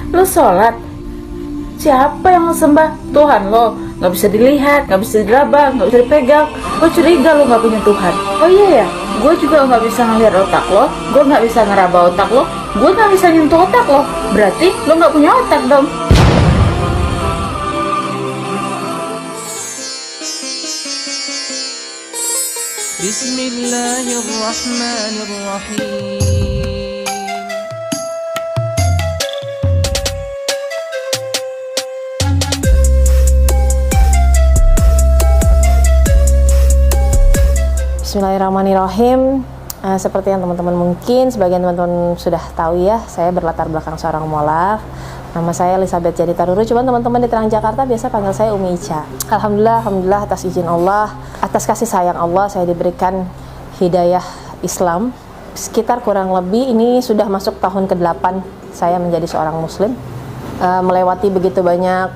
Lo sholat, siapa yang lo sembah? Tuhan lo. Gak bisa dilihat, gak bisa diraba, gak bisa dipegang. Gue curiga lo gak punya Tuhan. Oh iya ya, gue juga gak bisa ngeliat otak lo. Gue gak bisa ngeraba otak lo. Gue gak bisa nyentuh otak lo. Berarti lo gak punya otak dong. Bismillahirrahmanirrahim. Bismillahirrahmanirrahim. Seperti yang teman-teman mungkin sebagian teman-teman sudah tahu ya, saya berlatar belakang seorang mualaf. Nama saya Elizabeth Jadi Taruru, cuman teman-teman di Terang Jakarta biasa panggil saya Umi Ica. Alhamdulillah atas izin Allah, atas kasih sayang Allah, saya diberikan hidayah Islam. Sekitar kurang lebih ini sudah masuk tahun ke-8 saya menjadi seorang muslim. Melewati begitu banyak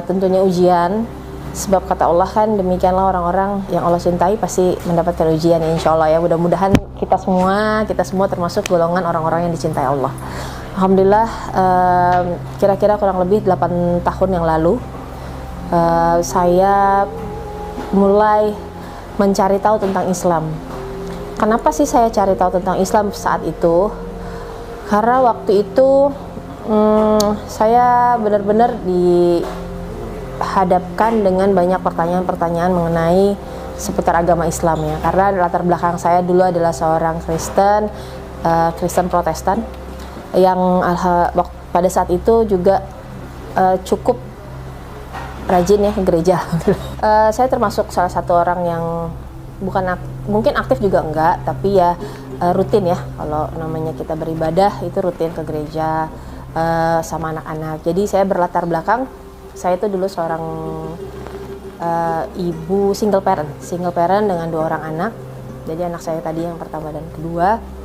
tentunya ujian. Sebab kata Allah kan, demikianlah orang-orang yang Allah cintai pasti mendapatkan ujian ya, insya Allah ya. Mudah-mudahan kita semua termasuk golongan orang-orang yang dicintai Allah. Alhamdulillah, kira-kira kurang lebih 8 tahun yang lalu saya mulai mencari tahu tentang Islam. Kenapa sih saya cari tahu tentang Islam saat itu? Karena waktu itu saya benar-benar dihadapkan dengan banyak pertanyaan-pertanyaan mengenai seputar agama Islam ya. Karena latar belakang saya dulu adalah seorang Kristen, Kristen Protestan yang pada saat itu juga cukup rajin ya ke gereja. Saya termasuk salah satu orang yang mungkin aktif juga enggak, tapi ya rutin ya. Kalau namanya kita beribadah itu rutin ke gereja sama anak-anak. Jadi saya berlatar belakang, saya itu dulu seorang ibu single parent dengan 2 orang anak. Jadi anak saya tadi yang pertama dan kedua,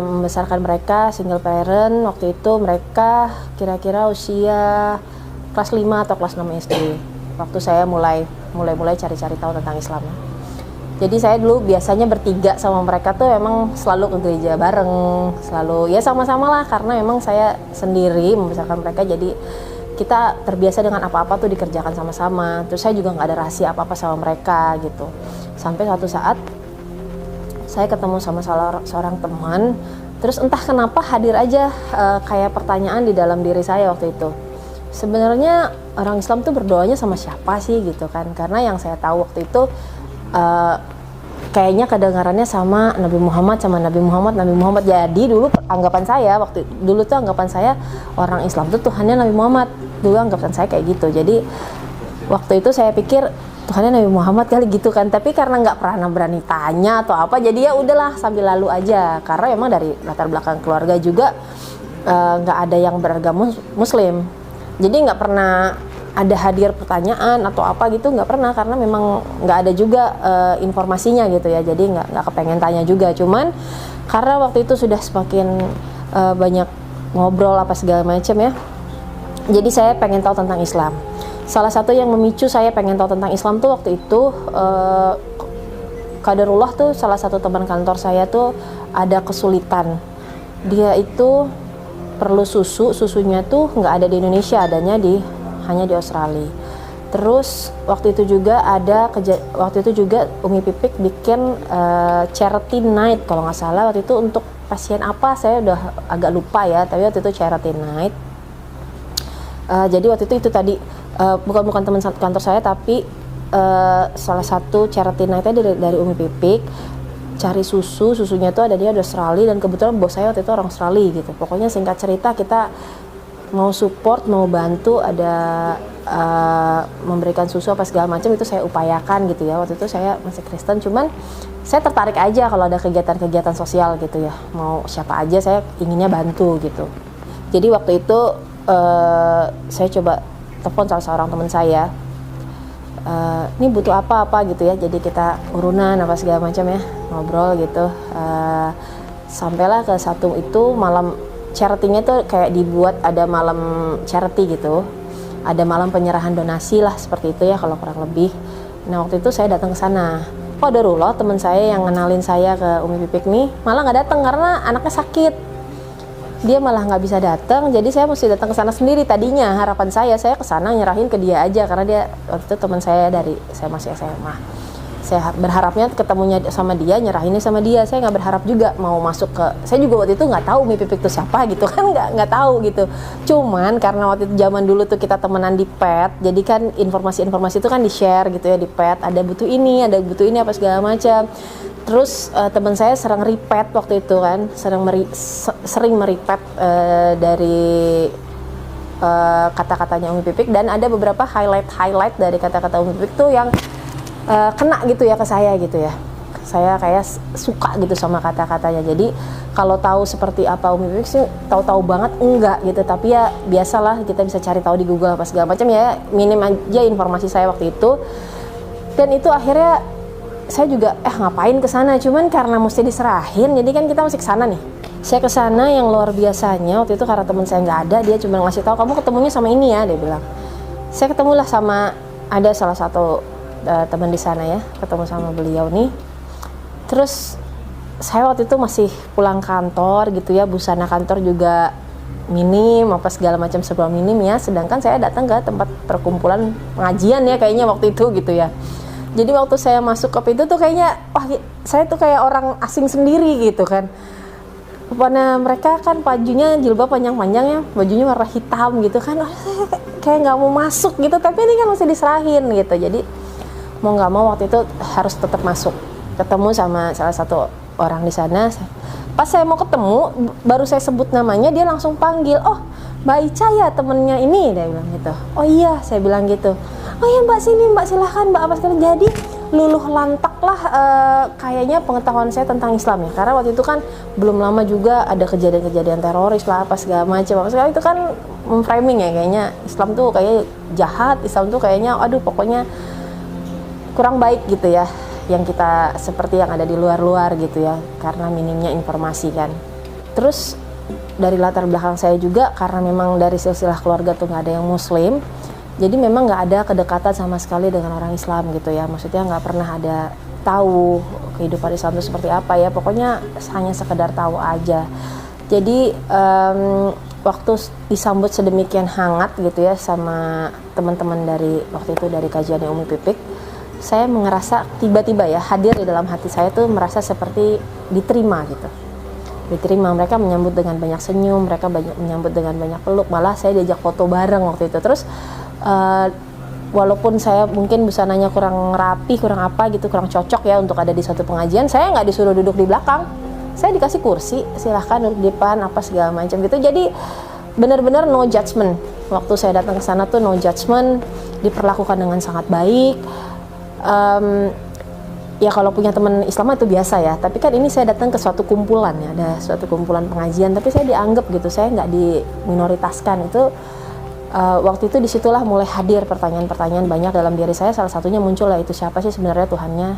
membesarkan mereka single parent. Waktu itu mereka kira-kira usia kelas 5 atau kelas 6 SD. Waktu saya mulai cari-cari tahu tentang Islam. Jadi saya dulu biasanya bertiga sama mereka tuh emang selalu ke gereja bareng, selalu ya sama-sama lah, karena emang saya sendiri membesarkan mereka, jadi kita terbiasa dengan apa-apa tuh dikerjakan sama-sama. Terus saya juga nggak ada rahasia apa-apa sama mereka gitu. Sampai suatu saat saya ketemu sama seorang teman, terus entah kenapa hadir aja kayak pertanyaan di dalam diri saya waktu itu. Sebenarnya orang Islam tuh berdoanya sama siapa sih gitu kan? Karena yang saya tahu waktu itu kayaknya kedengarannya sama Nabi Muhammad. Jadi dulu anggapan saya orang Islam tuh Tuhannya Nabi Muhammad. Dulu anggapan saya kayak gitu. Jadi waktu itu saya pikir Tuhannya Nabi Muhammad kali gitu kan. Tapi karena nggak pernah berani tanya atau apa, jadi ya udahlah sambil lalu aja. Karena emang dari latar belakang keluarga juga nggak ada yang beragama Muslim. Jadi nggak pernah ada hadir pertanyaan atau apa gitu, nggak pernah, karena memang nggak ada juga informasinya gitu ya. Jadi nggak kepengen tanya juga. Cuman karena waktu itu sudah semakin banyak ngobrol apa segala macam ya, jadi saya pengen tahu tentang Islam. Salah satu yang memicu saya pengen tahu tentang Islam tuh waktu itu qadarullah tuh, salah satu teman kantor saya tuh ada kesulitan. Dia itu perlu susunya tuh nggak ada di Indonesia, adanya hanya di Australia. Terus waktu itu juga Umi Pipik bikin charity night kalau nggak salah. Waktu itu untuk pasien apa saya udah agak lupa ya, tapi waktu itu charity night. Jadi waktu itu tadi bukan teman kantor saya, tapi salah satu charity night-nya dari Umi Pipik. Cari susunya tuh ada di Australia, dan kebetulan bos saya waktu itu orang Australia gitu. Pokoknya singkat cerita, kita mau support, mau bantu, ada memberikan susu apa segala macam, itu saya upayakan gitu ya. Waktu itu saya masih Kristen, cuman saya tertarik aja kalau ada kegiatan-kegiatan sosial gitu ya, mau siapa aja saya inginnya bantu gitu. Jadi waktu itu saya coba telepon salah seorang teman saya, ini butuh apa gitu ya, jadi kita urunan apa segala macam ya, ngobrol gitu. Sampailah ke satu itu malam charity-nya tuh kayak dibuat ada malam charity gitu, ada malam penyerahan donasi lah seperti itu ya kalau kurang lebih. Nah waktu itu saya datang ke sana. Qadarullah teman saya yang ngenalin saya ke Umi Pipik nih malah nggak datang karena anaknya sakit. dia malah nggak bisa datang, jadi saya mesti datang ke sana sendiri. Tadinya harapan saya ke sana nyerahin ke dia aja, karena dia waktu itu teman saya dari saya masih SMA. Saya berharapnya ketemunya sama dia, nyerahinnya sama dia. Saya nggak berharap juga mau masuk ke, saya juga waktu itu nggak tahu Umi Pipik itu siapa gitu kan, nggak tahu gitu. Cuman karena waktu itu zaman dulu tuh kita temenan di pet, jadi kan informasi-informasi itu kan di share gitu ya di pet, ada butuh ini apa segala macam. Terus teman saya sering repeat waktu itu kan, sering merepeat dari kata-katanya Umi Pipik, dan ada beberapa highlight dari kata-kata Umi Pipik tuh yang kena gitu ya ke saya gitu ya. Saya kayak suka gitu sama kata-katanya. Jadi kalau tahu seperti apa Umi Pipik sih tahu-tahu banget enggak gitu, tapi ya biasalah kita bisa cari tahu di Google apa segala macam ya, minim aja informasi saya waktu itu. Dan itu akhirnya saya juga ngapain ke sana, cuman karena mesti diserahin, jadi kan kita mesti ke sana nih. Saya ke sana yang luar biasanya waktu itu karena teman saya nggak ada, dia cuma ngasih tahu kamu ketemunya sama ini ya, dia bilang. Saya ketemulah sama ada salah satu teman di sana ya, ketemu sama beliau nih. Terus saya waktu itu masih pulang kantor gitu ya, busana kantor juga minim apa segala macam serba minim ya, sedangkan saya datang ke tempat perkumpulan pengajian ya kayaknya waktu itu gitu ya. Jadi waktu saya masuk ke pintu tuh kayaknya, saya tuh kayak orang asing sendiri gitu kan. Karena mereka kan bajunya jilbab panjang-panjang ya, bajunya warna hitam gitu kan. Saya kayak nggak mau masuk gitu, tapi ini kan mesti diserahin gitu. Jadi mau nggak mau waktu itu harus tetap masuk. Ketemu sama salah satu orang di sana. Pas saya mau ketemu, baru saya sebut namanya, dia langsung panggil, oh Mbak Ica ya temennya ini, dia bilang gitu. Oh iya, saya bilang gitu. Oh ya Mbak, sini Mbak, silahkan Mbak, apa sekali. Jadi luluh lantak lah kayaknya pengetahuan saya tentang Islam ya, karena waktu itu kan belum lama juga ada kejadian-kejadian teroris lah apa segala macam. Apa segala itu kan framing ya, kayaknya Islam tuh kayak jahat, Islam tuh kayaknya aduh pokoknya kurang baik gitu ya, yang kita seperti yang ada di luar-luar gitu ya, karena minimnya informasi kan. Terus dari latar belakang saya juga, karena memang dari silsilah keluarga tuh nggak ada yang muslim, jadi memang nggak ada kedekatan sama sekali dengan orang Islam gitu ya. Maksudnya nggak pernah ada tahu kehidupan Islam itu seperti apa ya, pokoknya hanya sekedar tahu aja. Jadi waktu disambut sedemikian hangat gitu ya sama teman-teman dari waktu itu dari kajiannya Umi Pipik, saya merasa tiba-tiba ya hadir di dalam hati saya tuh merasa seperti diterima gitu. Diterima, mereka menyambut dengan banyak senyum, mereka menyambut dengan banyak peluk, malah saya diajak foto bareng waktu itu. Terus walaupun saya mungkin busananya kurang rapi, kurang apa gitu, kurang cocok ya untuk ada di suatu pengajian, saya nggak disuruh duduk di belakang, saya dikasih kursi, silahkan duduk di depan apa segala macam gitu. Jadi benar-benar no judgment. Waktu saya datang ke sana tuh no judgment, diperlakukan dengan sangat baik. Ya kalau punya teman Islam itu biasa ya, tapi kan ini saya datang ke suatu kumpulan ya, ada suatu kumpulan pengajian, tapi saya dianggap gitu, saya nggak diminoritaskan. Itu waktu itu disitulah mulai hadir pertanyaan-pertanyaan banyak dalam diri saya. Salah satunya muncul lah, itu siapa sih sebenarnya Tuhannya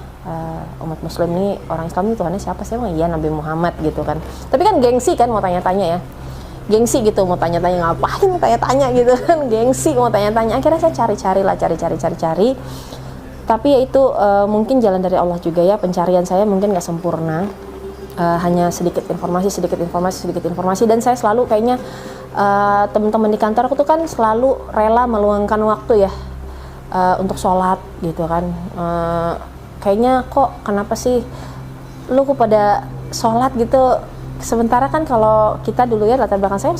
umat muslim nih, orang Islam ini Tuhannya siapa sih? Iya Nabi Muhammad gitu kan. Tapi kan gengsi kan mau tanya-tanya ya, gengsi gitu mau tanya-tanya, ngapain mau tanya-tanya gitu kan, gengsi mau tanya-tanya. Akhirnya saya cari. Tapi ya itu mungkin jalan dari Allah juga ya, pencarian saya mungkin nggak sempurna, hanya sedikit informasi, dan saya selalu kayaknya teman-teman di kantor aku tuh kan selalu rela meluangkan waktu ya untuk sholat gitu kan. Kayaknya kok kenapa sih lu kok pada sholat gitu, sementara kan kalau kita dulu ya latar belakang saya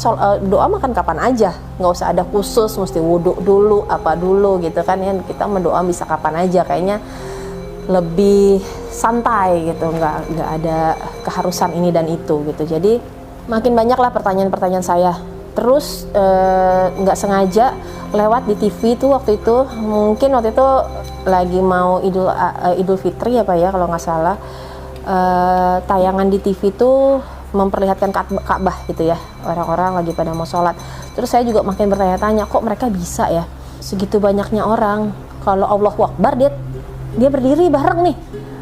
doa makan kapan aja, nggak usah ada khusus mesti wudhu dulu apa dulu gitu kan ya, kita mendoa bisa kapan aja, kayaknya lebih santai gitu, nggak ada keharusan ini dan itu gitu. Jadi makin banyak lah pertanyaan-pertanyaan saya. Terus nggak sengaja lewat di TV tuh waktu itu, mungkin waktu itu lagi mau Idul Fitri apa ya kalau nggak salah, tayangan di TV tuh memperlihatkan Ka'bah gitu ya, orang-orang lagi pada mau sholat. Terus saya juga makin bertanya-tanya, kok mereka bisa ya segitu banyaknya orang, kalau Allahu Akbar dia berdiri bareng nih,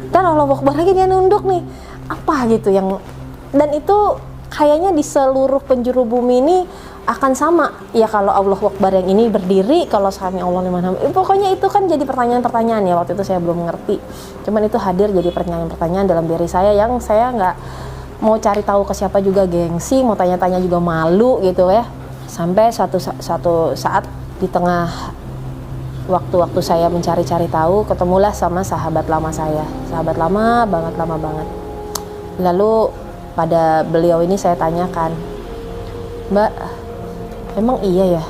dan Allahu Akbar lagi dia nunduk nih, apa gitu yang, dan itu kayaknya di seluruh penjuru bumi ini akan sama ya, kalau Allahu Akbar yang ini berdiri, kalau sami Allah liman hamid. Pokoknya itu kan jadi pertanyaan-pertanyaan ya, waktu itu saya belum ngerti, cuman itu hadir jadi pertanyaan-pertanyaan dalam diri saya yang saya mau cari tahu ke siapa juga gengsi, mau tanya-tanya juga malu gitu ya. Sampai satu saat di tengah waktu-waktu saya mencari-cari tahu, ketemulah sama sahabat lama saya, sahabat lama banget. Lalu pada beliau ini saya tanyakan, Mbak, emang iya ya?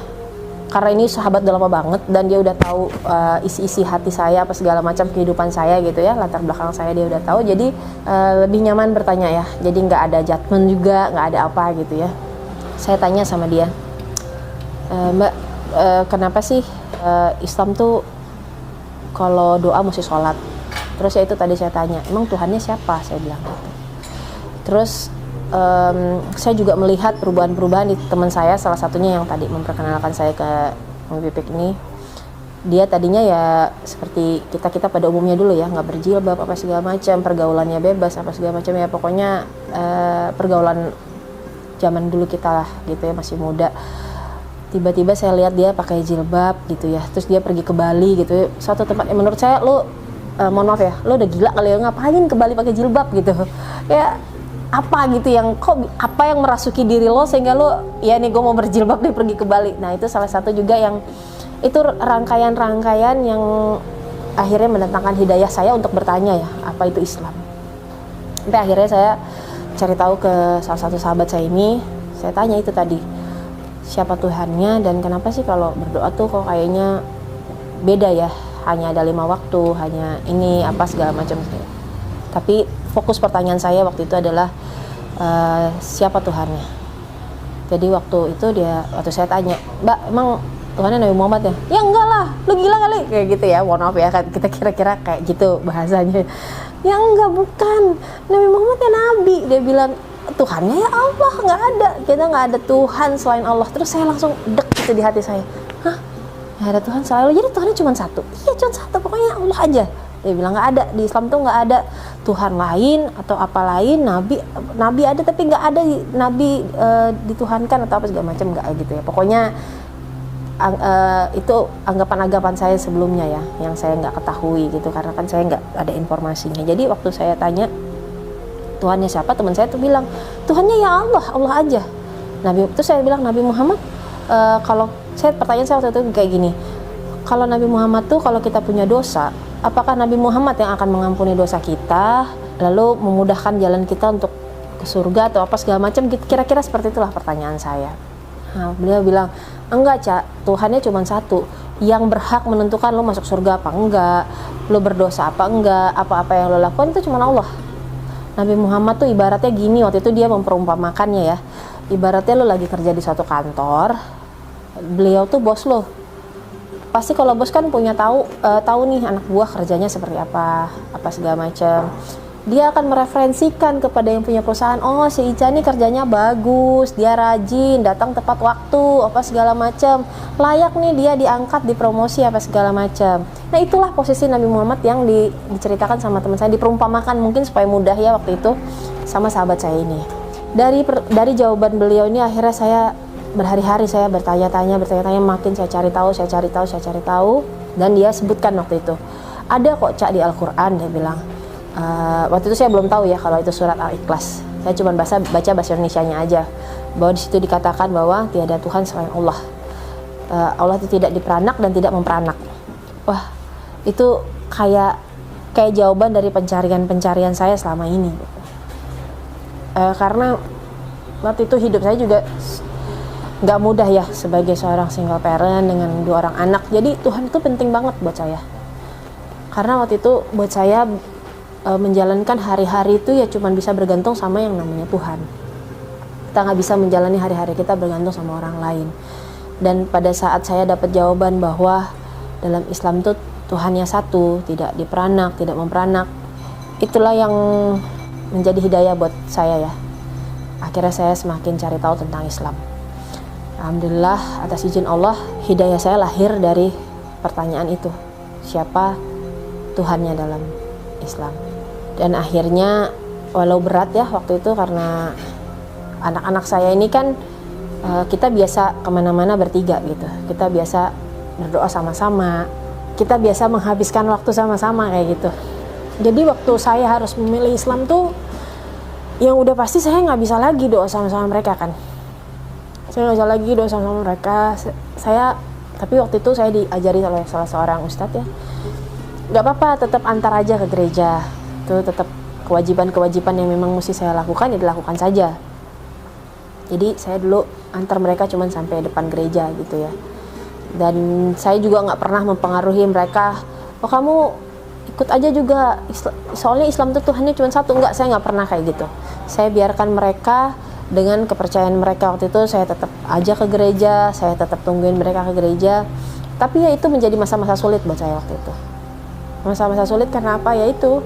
Karena ini sahabat udah lama banget dan dia udah tahu isi-isi hati saya, apa segala macam kehidupan saya gitu ya, latar belakang saya dia udah tahu, jadi lebih nyaman bertanya ya, jadi nggak ada judgement juga, nggak ada apa gitu ya. Saya tanya sama dia, Mbak, kenapa sih Islam tuh kalau doa mesti sholat? Terus ya itu tadi saya tanya, emang Tuhannya siapa? Saya bilang gitu. Terus saya juga melihat perubahan-perubahan di teman saya, salah satunya yang tadi memperkenalkan saya ke Pipik ini. Dia tadinya ya seperti kita pada umumnya dulu ya, nggak berjilbab apa segala macam, pergaulannya bebas apa segala macam ya, pokoknya pergaulan zaman dulu kita lah gitu ya, masih muda. Tiba-tiba saya lihat dia pakai jilbab gitu ya, terus dia pergi ke Bali gitu ya, suatu tempat yang menurut saya, mohon maaf ya, lo udah gila kali ya, ngapain ke Bali pakai jilbab gitu ya, apa gitu yang apa yang merasuki diri lo sehingga lo ya nih gue mau berjilbab nih pergi ke Bali. Nah itu salah satu juga yang itu rangkaian yang akhirnya mendatangkan hidayah saya untuk bertanya ya, apa itu Islam. Sampai akhirnya saya cari tahu ke salah satu sahabat saya ini, saya tanya itu tadi, siapa Tuhannya dan kenapa sih kalau berdoa tuh kok kayaknya beda ya, hanya ada 5 waktu, hanya ini apa segala macam. Tapi fokus pertanyaan saya waktu itu adalah siapa Tuhannya. Jadi waktu saya tanya, Mbak, emang Tuhannya Nabi Muhammad ya? Ya enggak lah, lu gila kali, kayak gitu ya, mohon maaf ya, kita kira-kira kayak gitu bahasanya. Ya enggak, bukan, Nabi Muhammad ya Nabi. Dia bilang Tuhannya ya Allah, nggak ada, kita nggak ada Tuhan selain Allah. Terus saya langsung dek gitu di hati saya, hah, nggak ada Tuhan selain Allah, jadi Tuhannya cuma satu? Iya cuma satu, pokoknya Allah aja. Dia bilang nggak ada, di Islam tuh nggak ada Tuhan lain atau apa lain, nabi ada tapi nggak ada nabi dituhankan atau apa segala macam, nggak gitu ya. Pokoknya itu anggapan saya sebelumnya ya, yang saya nggak ketahui gitu, karena kan saya nggak ada informasinya. Jadi waktu saya tanya Tuhannya siapa, teman saya tuh bilang Tuhannya ya Allah, Allah aja. Terus saya bilang Nabi Muhammad, kalau pertanyaan saya waktu itu kayak gini, kalau Nabi Muhammad tuh kalau kita punya dosa, apakah Nabi Muhammad yang akan mengampuni dosa kita lalu memudahkan jalan kita untuk ke surga atau apa segala macam, kira-kira seperti itulah pertanyaan saya. Nah, beliau bilang enggak Cak, Tuhannya cuma satu, yang berhak menentukan lo masuk surga apa enggak, lo berdosa apa enggak, apa-apa yang lo lakukan itu cuma Allah. Nabi Muhammad tuh ibaratnya gini, waktu itu dia memperumpamakannya ya, ibaratnya lo lagi kerja di suatu kantor, beliau tuh bos lo. Pasti kalau bos kan punya tahu nih anak buah kerjanya seperti apa segala macam. Dia akan mereferensikan kepada yang punya perusahaan, oh si Ica nih kerjanya bagus, dia rajin, datang tepat waktu, apa segala macam, layak nih dia diangkat, dipromosi apa segala macam. Nah itulah posisi Nabi Muhammad yang diceritakan sama teman saya, diperumpamakan mungkin supaya mudah ya waktu itu sama sahabat saya ini. Dari jawaban beliau ini akhirnya saya berhari-hari saya bertanya-tanya, makin saya cari tahu, dan dia sebutkan waktu itu ada kok Cak di Al-Quran, dia bilang. Waktu itu saya belum tahu ya kalau itu surat Al-Ikhlas. Saya cuma baca bahasa Indonesianya aja, bahwa di situ dikatakan bahwa tiada Tuhan selain Allah. Allah itu tidak diperanak dan tidak memperanak. Wah, itu kayak jawaban dari pencarian saya selama ini. Karena waktu itu hidup saya juga nggak mudah ya sebagai seorang single parent dengan 2 orang anak. Jadi Tuhan itu penting banget buat saya. Karena waktu itu buat saya menjalankan hari-hari itu ya cuma bisa bergantung sama yang namanya Tuhan. Kita nggak bisa menjalani hari-hari kita bergantung sama orang lain. Dan pada saat saya dapat jawaban bahwa dalam Islam itu Tuhannya satu, tidak diperanak, tidak memperanak, itulah yang menjadi hidayah buat saya ya. Akhirnya saya semakin cari tahu tentang Islam. Alhamdulillah atas izin Allah, hidayah saya lahir dari pertanyaan itu, siapa Tuhannya dalam Islam. Dan akhirnya walau berat ya waktu itu, karena anak-anak saya ini kan kita biasa kemana-mana bertiga gitu, kita biasa berdoa sama-sama, kita biasa menghabiskan waktu sama-sama kayak gitu. Jadi waktu saya harus memilih Islam tuh yang udah pasti saya nggak bisa lagi doa sama-sama mereka kan. Saya nggak bisa lagi doa sama mereka. Tapi waktu itu saya diajari oleh salah seorang ustadz ya, nggak apa-apa, tetap antar aja ke gereja. Itu tetap kewajiban-kewajiban yang memang mesti saya lakukan ya dilakukan saja. Jadi saya dulu antar mereka cuman sampai depan gereja gitu ya. Dan saya juga nggak pernah mempengaruhi mereka, oh kamu ikut aja juga, soalnya Islam itu Tuhannya cuma satu. Enggak, saya nggak pernah kayak gitu. Saya biarkan mereka dengan kepercayaan mereka. Waktu itu saya tetap aja ke gereja, saya tetap tungguin mereka ke gereja. Tapi ya itu menjadi masa-masa sulit buat saya waktu itu. Masa-masa sulit karena apa? Ya itu,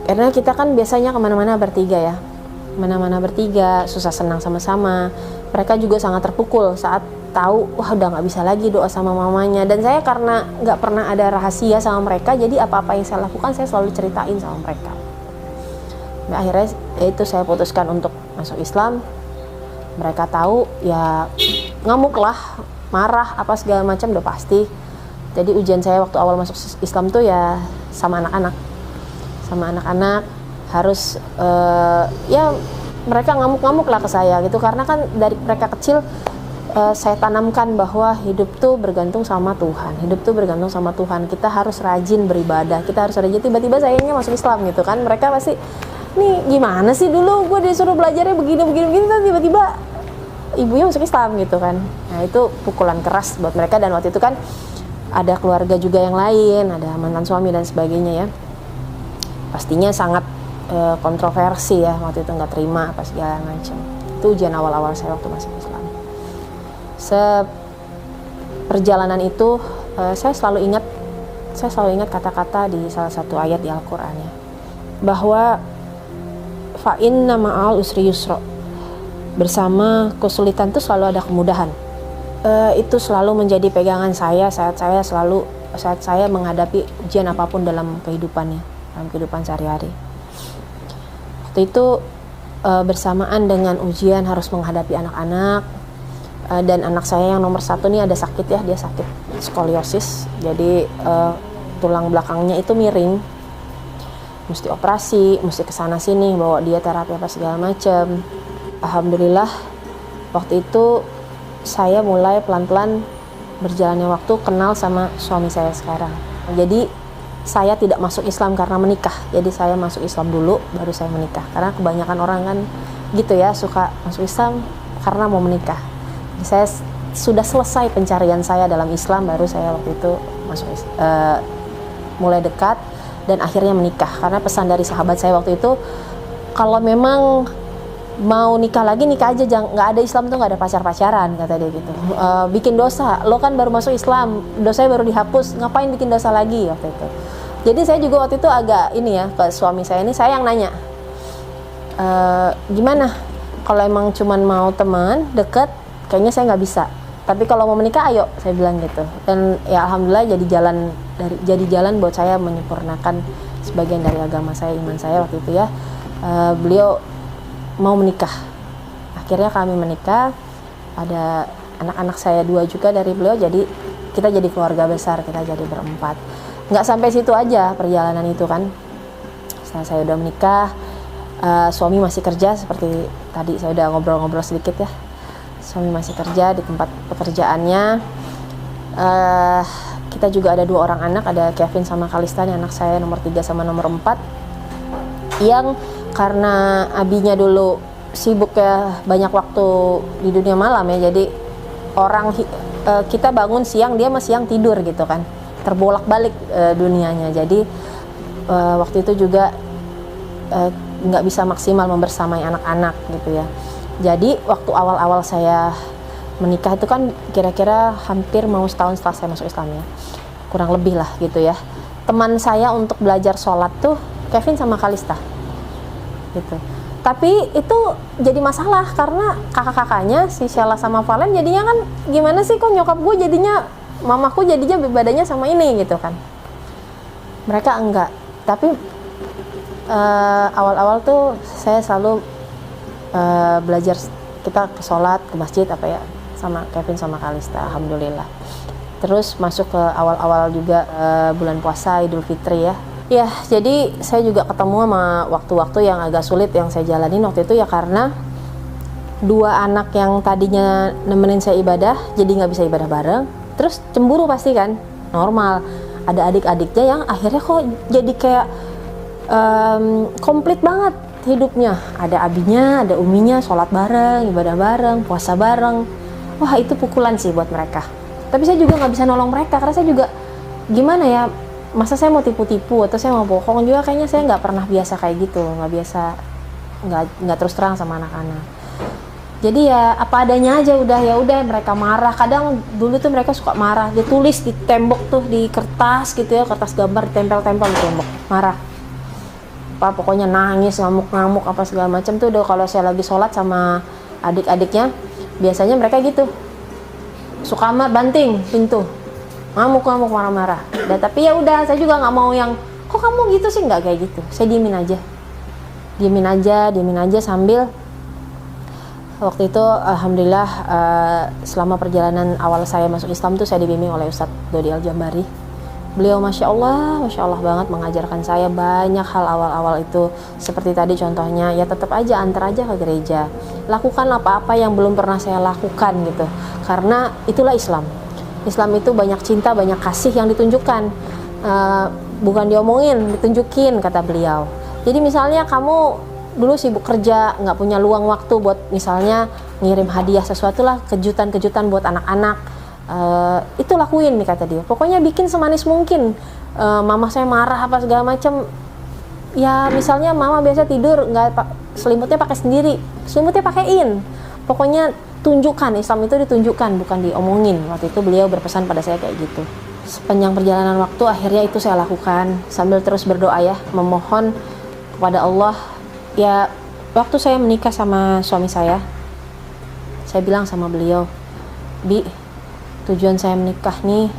karena kita kan biasanya kemana-mana bertiga ya, mana-mana bertiga, susah senang sama-sama. Mereka juga sangat terpukul saat tahu, wah udah nggak bisa lagi doa sama mamanya. Dan saya karena nggak pernah ada rahasia sama mereka, jadi apa-apa yang saya lakukan saya selalu ceritain sama mereka. Nah, akhirnya itu saya putuskan untuk masuk Islam. Mereka tahu ya, ngamuk lah, marah apa segala macam udah pasti. Jadi ujian saya waktu awal masuk Islam tuh ya sama anak-anak harus ya mereka ngamuk-ngamuk lah ke saya gitu, karena kan dari mereka kecil saya tanamkan bahwa hidup tuh bergantung sama Tuhan, kita harus rajin beribadah, kita harus rajin. Tiba-tiba sayangnya masuk Islam gitu kan, mereka pasti nih gimana sih, dulu gue disuruh belajarnya begini kan tiba-tiba ibunya masuk Islam gitu kan. Nah itu pukulan keras buat mereka. Dan waktu itu kan ada keluarga juga yang lain, ada mantan suami dan sebagainya ya, pastinya sangat kontroversi ya, waktu itu nggak terima apa segala macam. Itu ujian awal-awal saya waktu masuk Islam. Seperjalanan itu saya selalu ingat kata-kata di salah satu ayat di Al-Quran ya, bahwa fa inna ma'al usri yusra, bersama kesulitan itu selalu ada kemudahan. Itu selalu menjadi pegangan saya saat saya menghadapi ujian apapun dalam kehidupan sehari-hari. Waktu itu bersamaan dengan ujian harus menghadapi anak-anak, dan anak saya yang nomor 1 nih ada sakit ya, dia sakit skoliosis, jadi tulang belakangnya itu miring, mesti operasi, mesti kesana sini, bawa dia terapi apa segala macam. Alhamdulillah waktu itu saya mulai pelan-pelan berjalannya waktu kenal sama suami saya sekarang. Jadi saya tidak masuk Islam karena menikah, jadi saya masuk Islam dulu baru saya menikah, karena kebanyakan orang kan gitu ya, suka masuk Islam karena mau menikah. Jadi saya sudah selesai pencarian saya dalam Islam, baru saya waktu itu mulai dekat dan akhirnya menikah. Karena pesan dari sahabat saya waktu itu, kalau memang mau nikah lagi nikah aja, jangan, nggak ada Islam tuh nggak ada pacaran, kata dia gitu. Bikin dosa, lo kan baru masuk Islam, dosanya baru dihapus, ngapain bikin dosa lagi waktu itu. Jadi saya juga waktu itu agak ini ya, ke suami saya ini saya yang nanya, gimana kalau emang cuman mau teman deket, kayaknya saya nggak bisa, tapi kalau mau menikah ayo, saya bilang gitu. Dan ya alhamdulillah jadi jalan buat saya menyempurnakan sebagian dari agama saya, iman saya waktu itu ya. Beliau mau menikah, akhirnya kami menikah, ada anak-anak saya 2 juga dari beliau, jadi kita jadi keluarga besar, kita jadi berempat. Nggak sampai situ aja perjalanan itu kan, setelah saya udah menikah, suami masih kerja, seperti tadi saya udah ngobrol-ngobrol sedikit ya, suami masih kerja di tempat pekerjaannya. Kita juga ada 2 orang anak, ada Kevin sama Kalista, anak saya nomor 3 sama nomor 4, yang karena abinya dulu sibuk ya, banyak waktu di dunia malam ya, jadi kita bangun siang, dia masih siang tidur gitu kan, terbolak-balik dunianya. Jadi waktu itu juga nggak bisa maksimal membersamai anak-anak gitu ya. Jadi waktu awal-awal saya menikah itu kan kira-kira hampir mau setahun setelah saya masuk Islam ya, kurang lebih lah gitu ya. Teman saya untuk belajar sholat tuh Kevin sama Kalista gitu. Tapi itu jadi masalah karena kakak-kakaknya si Sheila sama Valen jadinya kan gimana sih, kok nyokap gue jadinya, mamaku jadinya ibadahnya sama ini gitu kan. Mereka enggak. Tapi awal-awal tuh saya selalu belajar, kita ke sholat, ke masjid apa ya, sama Kevin sama Kalista, alhamdulillah. Terus masuk ke awal-awal juga bulan puasa Idul Fitri ya, Ya, jadi saya juga ketemu sama waktu-waktu yang agak sulit yang saya jalanin waktu itu ya, karena dua anak yang tadinya nemenin saya ibadah jadi nggak bisa ibadah bareng, terus cemburu pasti kan, normal. Ada adik-adiknya yang akhirnya kok jadi kayak komplit banget hidupnya, ada abinya, ada uminya, sholat bareng, ibadah bareng, puasa bareng. Wah, itu pukulan sih buat mereka. Tapi saya juga nggak bisa nolong mereka karena saya juga gimana ya, masa saya mau tipu-tipu atau saya mau bohong juga, kayaknya saya nggak pernah biasa kayak gitu, nggak biasa, nggak terus terang sama anak-anak. Jadi ya apa adanya aja, ya udah mereka marah. Kadang dulu tuh mereka suka marah, dia tulis di tembok tuh, di kertas gitu ya, kertas gambar ditempel-tempel di tembok, marah apa pokoknya nangis, ngamuk-ngamuk apa segala macam tuh. Udah kalau saya lagi sholat sama adik-adiknya biasanya mereka gitu, suka banting pintu, ngamuk-ngamuk, marah-marah. Tapi ya udah, saya juga nggak mau yang kok kamu gitu sih, nggak kayak gitu. Saya diemin aja sambil waktu itu alhamdulillah selama perjalanan awal saya masuk Islam tuh saya dibimbing oleh Ustadz Dodi Al-Jambari. Beliau masya Allah banget mengajarkan saya banyak hal awal-awal itu. Seperti tadi contohnya, ya tetap aja antar aja ke gereja, lakukan apa-apa yang belum pernah saya lakukan gitu, karena itulah Islam. Islam itu banyak cinta, banyak kasih yang ditunjukkan, bukan diomongin, ditunjukin, kata beliau. Jadi misalnya kamu dulu sibuk kerja, nggak punya luang waktu buat misalnya ngirim hadiah sesuatu lah, kejutan-kejutan buat anak-anak, itu lakuin nih kata dia. Pokoknya bikin semanis mungkin. Mama saya marah apa segala macam, ya misalnya mama biasa tidur nggak selimutnya pakai sendiri, selimutnya pakein. Pokoknya tunjukkan, Islam itu ditunjukkan, bukan diomongin. Waktu itu beliau berpesan pada saya kayak gitu. Sepanjang perjalanan waktu akhirnya itu saya lakukan sambil terus berdoa ya, memohon kepada Allah. Ya waktu saya menikah sama suami saya bilang sama beliau, Bi, tujuan saya menikah nih,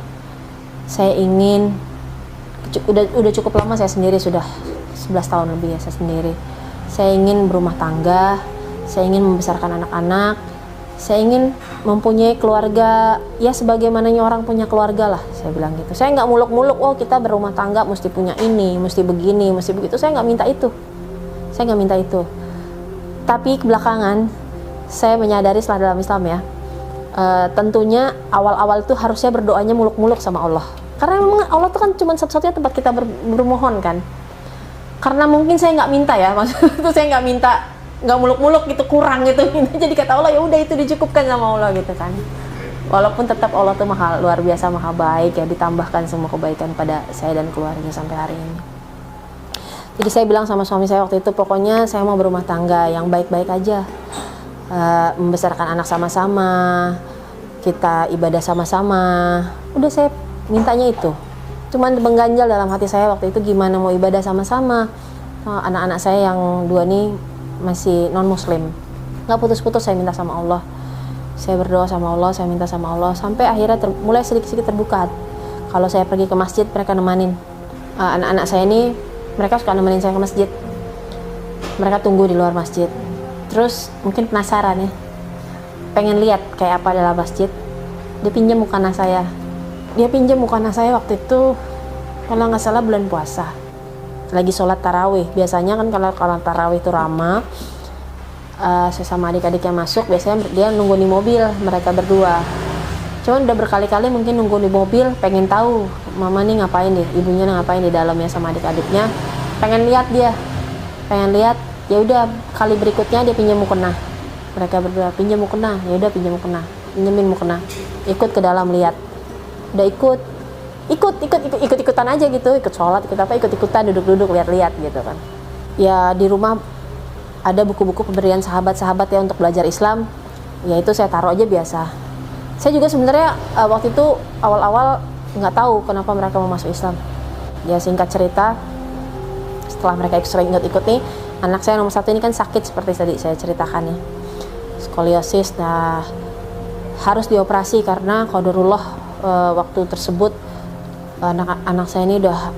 saya ingin, udah cukup lama saya sendiri, sudah 11 tahun lebih ya saya sendiri. Saya ingin berumah tangga, saya ingin membesarkan anak-anak, saya ingin mempunyai keluarga ya sebagaimananya orang punya keluarga lah, saya bilang gitu. Saya nggak muluk-muluk, oh kita berumah tangga mesti punya ini, mesti begini, mesti begitu. Saya nggak minta itu. Tapi belakangan saya menyadari setelah dalam Islam ya, tentunya awal-awal itu harusnya berdoanya muluk-muluk sama Allah, karena memang Allah itu kan cuma satu-satunya tempat kita bermohon kan. Karena mungkin saya nggak minta ya, maksudnya itu saya nggak minta, nggak muluk-muluk gitu, kurang gitu. Jadi kata Allah ya udah itu dicukupkan sama Allah gitu kan. Walaupun tetap Allah tuh luar biasa maha baik ya, ditambahkan semua kebaikan pada saya dan keluarga sampai hari ini. Jadi saya bilang sama suami saya waktu itu, pokoknya saya mau berumah tangga yang baik-baik aja, membesarkan anak sama-sama, kita ibadah sama-sama. Udah saya mintanya itu. Cuman mengganjal dalam hati saya waktu itu, gimana mau ibadah sama-sama, anak-anak saya yang dua nih masih non-muslim. Gak putus-putus saya minta sama Allah, saya berdoa sama Allah, saya minta sama Allah, sampai akhirnya mulai sedikit-sedikit terbuka. Kalau saya pergi ke masjid, mereka nemanin. Anak-anak saya ini mereka suka nemenin saya ke masjid, mereka tunggu di luar masjid. Terus mungkin penasaran ya, pengen lihat kayak apa dalam masjid. Dia pinjam mukena saya waktu itu kalau nggak salah bulan puasa, lagi sholat tarawih. Biasanya kan kalau tarawih itu ramah, saya sama adik-adiknya masuk, biasanya dia nunggu di mobil, mereka berdua. Cuman udah berkali-kali mungkin nunggu di mobil, pengen tahu mama nih ngapain deh, ibunya ngapain di dalamnya sama adik-adiknya, pengen lihat, ya udah kali berikutnya dia pinjam mukena, mereka berdua pinjam mukena, ya udah pinjemin mukena, ikut ke dalam lihat, udah ikut-ikutan aja gitu, ikut sholat, ikut-ikutan duduk-duduk lihat-lihat gitu kan. Ya di rumah ada buku-buku pemberian sahabat-sahabat ya untuk belajar Islam, ya itu saya taruh aja biasa. Saya juga sebenarnya waktu itu awal-awal nggak tahu kenapa mereka mau masuk Islam. Ya singkat cerita, setelah mereka ikut nih, anak saya nomor 1 ini kan sakit seperti tadi saya ceritakan ya, skoliosis. Nah harus dioperasi karena qadarullah waktu tersebut anak saya ini udah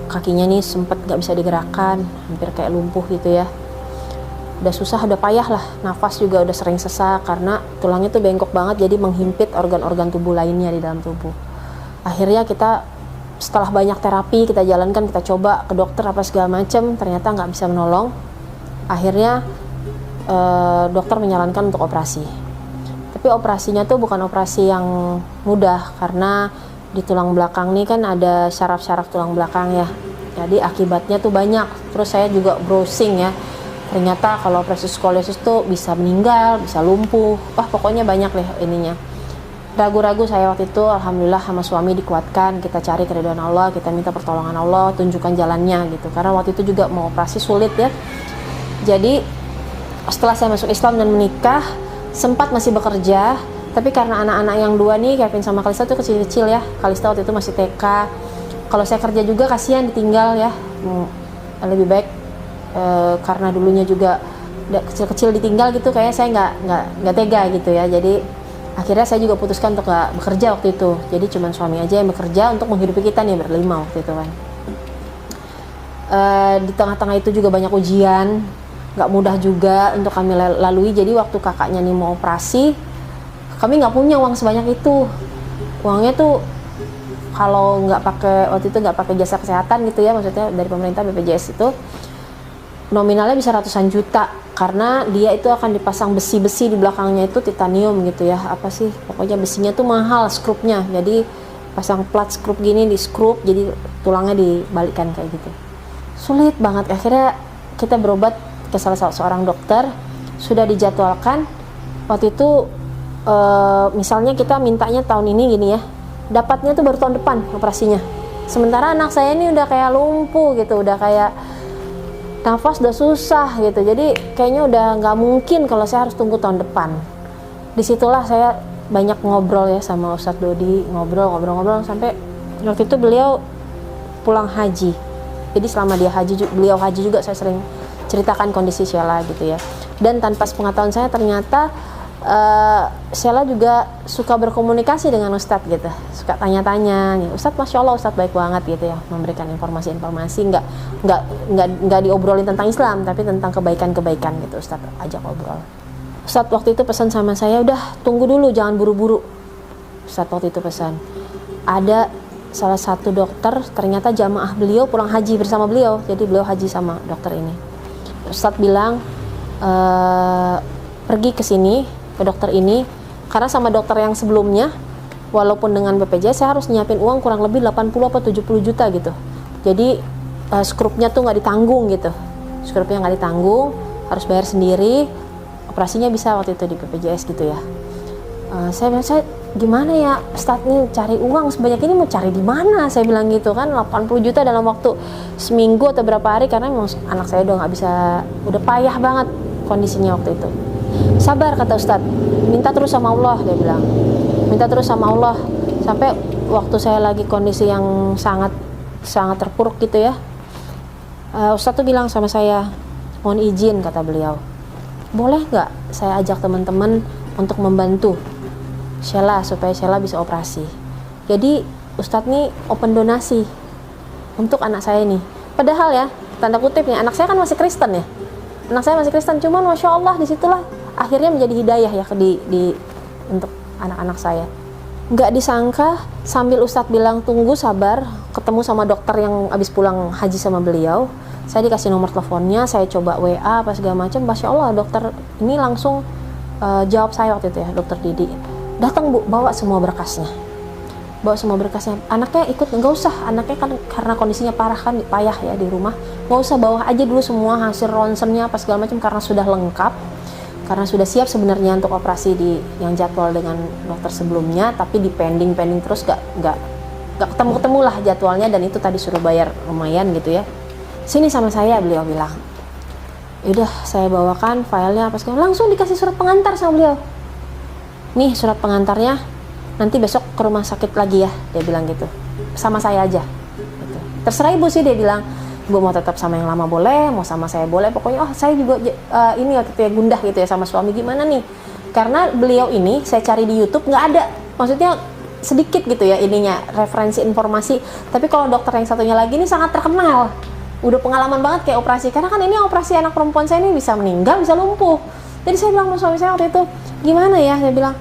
kakinya nih sempet nggak bisa digerakkan, hampir kayak lumpuh gitu ya. Udah susah, udah payah lah, nafas juga udah sering sesak karena tulangnya tuh bengkok banget, jadi menghimpit organ-organ tubuh lainnya di dalam tubuh. Akhirnya kita setelah banyak terapi kita jalankan, kita coba ke dokter apa segala macam, ternyata nggak bisa menolong. Akhirnya dokter menyarankan untuk operasi. Tapi operasinya tuh bukan operasi yang mudah, karena di tulang belakang nih kan ada syaraf-syaraf tulang belakang ya. Jadi akibatnya tuh banyak. Terus saya juga browsing ya. Ternyata kalau operasi skoliosis tuh bisa meninggal, bisa lumpuh. Wah, pokoknya banyak deh ininya. Ragu-ragu saya waktu itu, alhamdulillah sama suami dikuatkan, kita cari keridhaan Allah, kita minta pertolongan Allah, tunjukkan jalannya gitu. Karena waktu itu juga mau operasi sulit ya. Jadi setelah saya masuk Islam dan menikah, sempat masih bekerja, tapi karena anak-anak yang dua nih, Kevin sama Kalista tuh kecil-kecil ya. Kalista waktu itu masih TK. Kalau saya kerja juga kasihan ditinggal ya. Lebih baik karena dulunya juga kecil-kecil ditinggal gitu, kayaknya saya nggak tega gitu ya. Jadi akhirnya saya juga putuskan untuk nggak bekerja waktu itu. Jadi cuma suami aja yang bekerja untuk menghidupi kita nih berlima waktu itu kan. Di tengah-tengah itu juga banyak ujian, nggak mudah juga untuk kami lalui. Jadi waktu kakaknya nih mau operasi, kami nggak punya uang sebanyak itu. Uangnya tuh kalau waktu itu nggak pakai jasa kesehatan gitu ya, maksudnya dari pemerintah BPJS itu nominalnya bisa ratusan juta, karena dia itu akan dipasang besi-besi di belakangnya itu titanium gitu ya, apa sih pokoknya besinya tuh mahal, skrupnya. Jadi pasang plat skrup gini, di skrup jadi tulangnya dibalikkan kayak gitu, sulit banget. Akhirnya kita berobat ke salah seorang dokter, sudah dijadwalkan waktu itu misalnya kita mintanya tahun ini gini ya, dapatnya tuh baru tahun depan operasinya. Sementara anak saya ini udah kayak lumpuh gitu, udah kayak nafas udah susah gitu. Jadi kayaknya udah nggak mungkin kalau saya harus tunggu tahun depan. Disitulah saya banyak ngobrol ya sama Ustadz Dodi, ngobrol sampai waktu itu beliau pulang haji. Jadi selama beliau haji juga saya sering ceritakan kondisi Sheila gitu ya. Dan tanpa sepengetahuan saya ternyata Sheila juga suka berkomunikasi dengan Ustadz gitu, suka tanya-tanya nih, Ustadz Masya Allah Ustadz baik banget gitu ya, memberikan informasi-informasi, nggak diobrolin tentang Islam, tapi tentang kebaikan-kebaikan gitu. Ustadz ajak ngobrol. Ustadz waktu itu pesan sama saya, udah tunggu dulu, jangan buru-buru. Ustadz waktu itu pesan, ada salah satu dokter, ternyata jamaah beliau pulang haji bersama beliau, jadi beliau haji sama dokter ini. Ustadz bilang, pergi ke sini, ke dokter ini, karena sama dokter yang sebelumnya walaupun dengan BPJS saya harus nyiapin uang kurang lebih 80 atau 70 juta gitu. Jadi skrupnya tuh nggak ditanggung gitu, skrupnya nggak ditanggung, harus bayar sendiri. Operasinya bisa waktu itu di BPJS gitu ya. Saya bilang, saya gimana ya Ustadz nih cari uang sebanyak ini, mau cari di mana? Saya bilang gitu kan, 80 juta dalam waktu seminggu atau berapa hari, karena memang anak saya udah nggak bisa, udah payah banget kondisinya waktu itu. Sabar kata Ustadz, minta terus sama Allah, dia bilang, minta terus sama Allah. Sampai waktu saya lagi kondisi yang sangat terpuruk gitu ya, Ustadz tuh bilang sama saya, mohon izin kata beliau, boleh nggak saya ajak teman-teman untuk membantu Sheila supaya Sheila bisa operasi. Jadi Ustadz nih open donasi untuk anak saya nih. Padahal ya, tanda kutip nih, anak saya kan masih Kristen ya, anak saya masih Kristen, cuman Masya Allah disitulah akhirnya menjadi hidayah ya untuk anak-anak saya. Nggak disangka sambil Ustadz bilang tunggu sabar, ketemu sama dokter yang habis pulang haji sama beliau, saya dikasih nomor teleponnya, saya coba WA apa segala macam. Masya Allah dokter ini langsung jawab saya waktu itu ya, dokter Didi, datang Bu, bawa semua berkasnya, anaknya ikut, nggak usah, anaknya kan karena kondisinya payah ya di rumah, nggak usah, bawa aja dulu semua hasil ronsennya apa segala macam, karena sudah lengkap, karena sudah siap sebenarnya untuk operasi yang jadwal dengan dokter sebelumnya, tapi di pending terus, nggak ketemu lah jadwalnya, dan itu tadi suruh bayar lumayan gitu ya. Sini sama saya, beliau bilang. Yaudah saya bawakan filenya apa segala, langsung dikasih surat pengantar sama beliau. Nih surat pengantarnya, nanti besok ke rumah sakit lagi ya, dia bilang gitu, sama saya aja gitu. Terserah ibu sih, dia bilang, ibu mau tetap sama yang lama boleh, mau sama saya boleh, pokoknya saya juga ini waktu itu ya gundah gitu ya sama suami, gimana nih, karena beliau ini saya cari di YouTube nggak ada, maksudnya sedikit gitu ya ininya referensi informasi. Tapi kalau dokter yang satunya lagi ini sangat terkenal, udah pengalaman banget kayak operasi, karena kan ini operasi anak perempuan saya ini bisa meninggal, bisa lumpuh. Jadi saya bilang sama suami saya waktu itu, gimana ya, saya bilang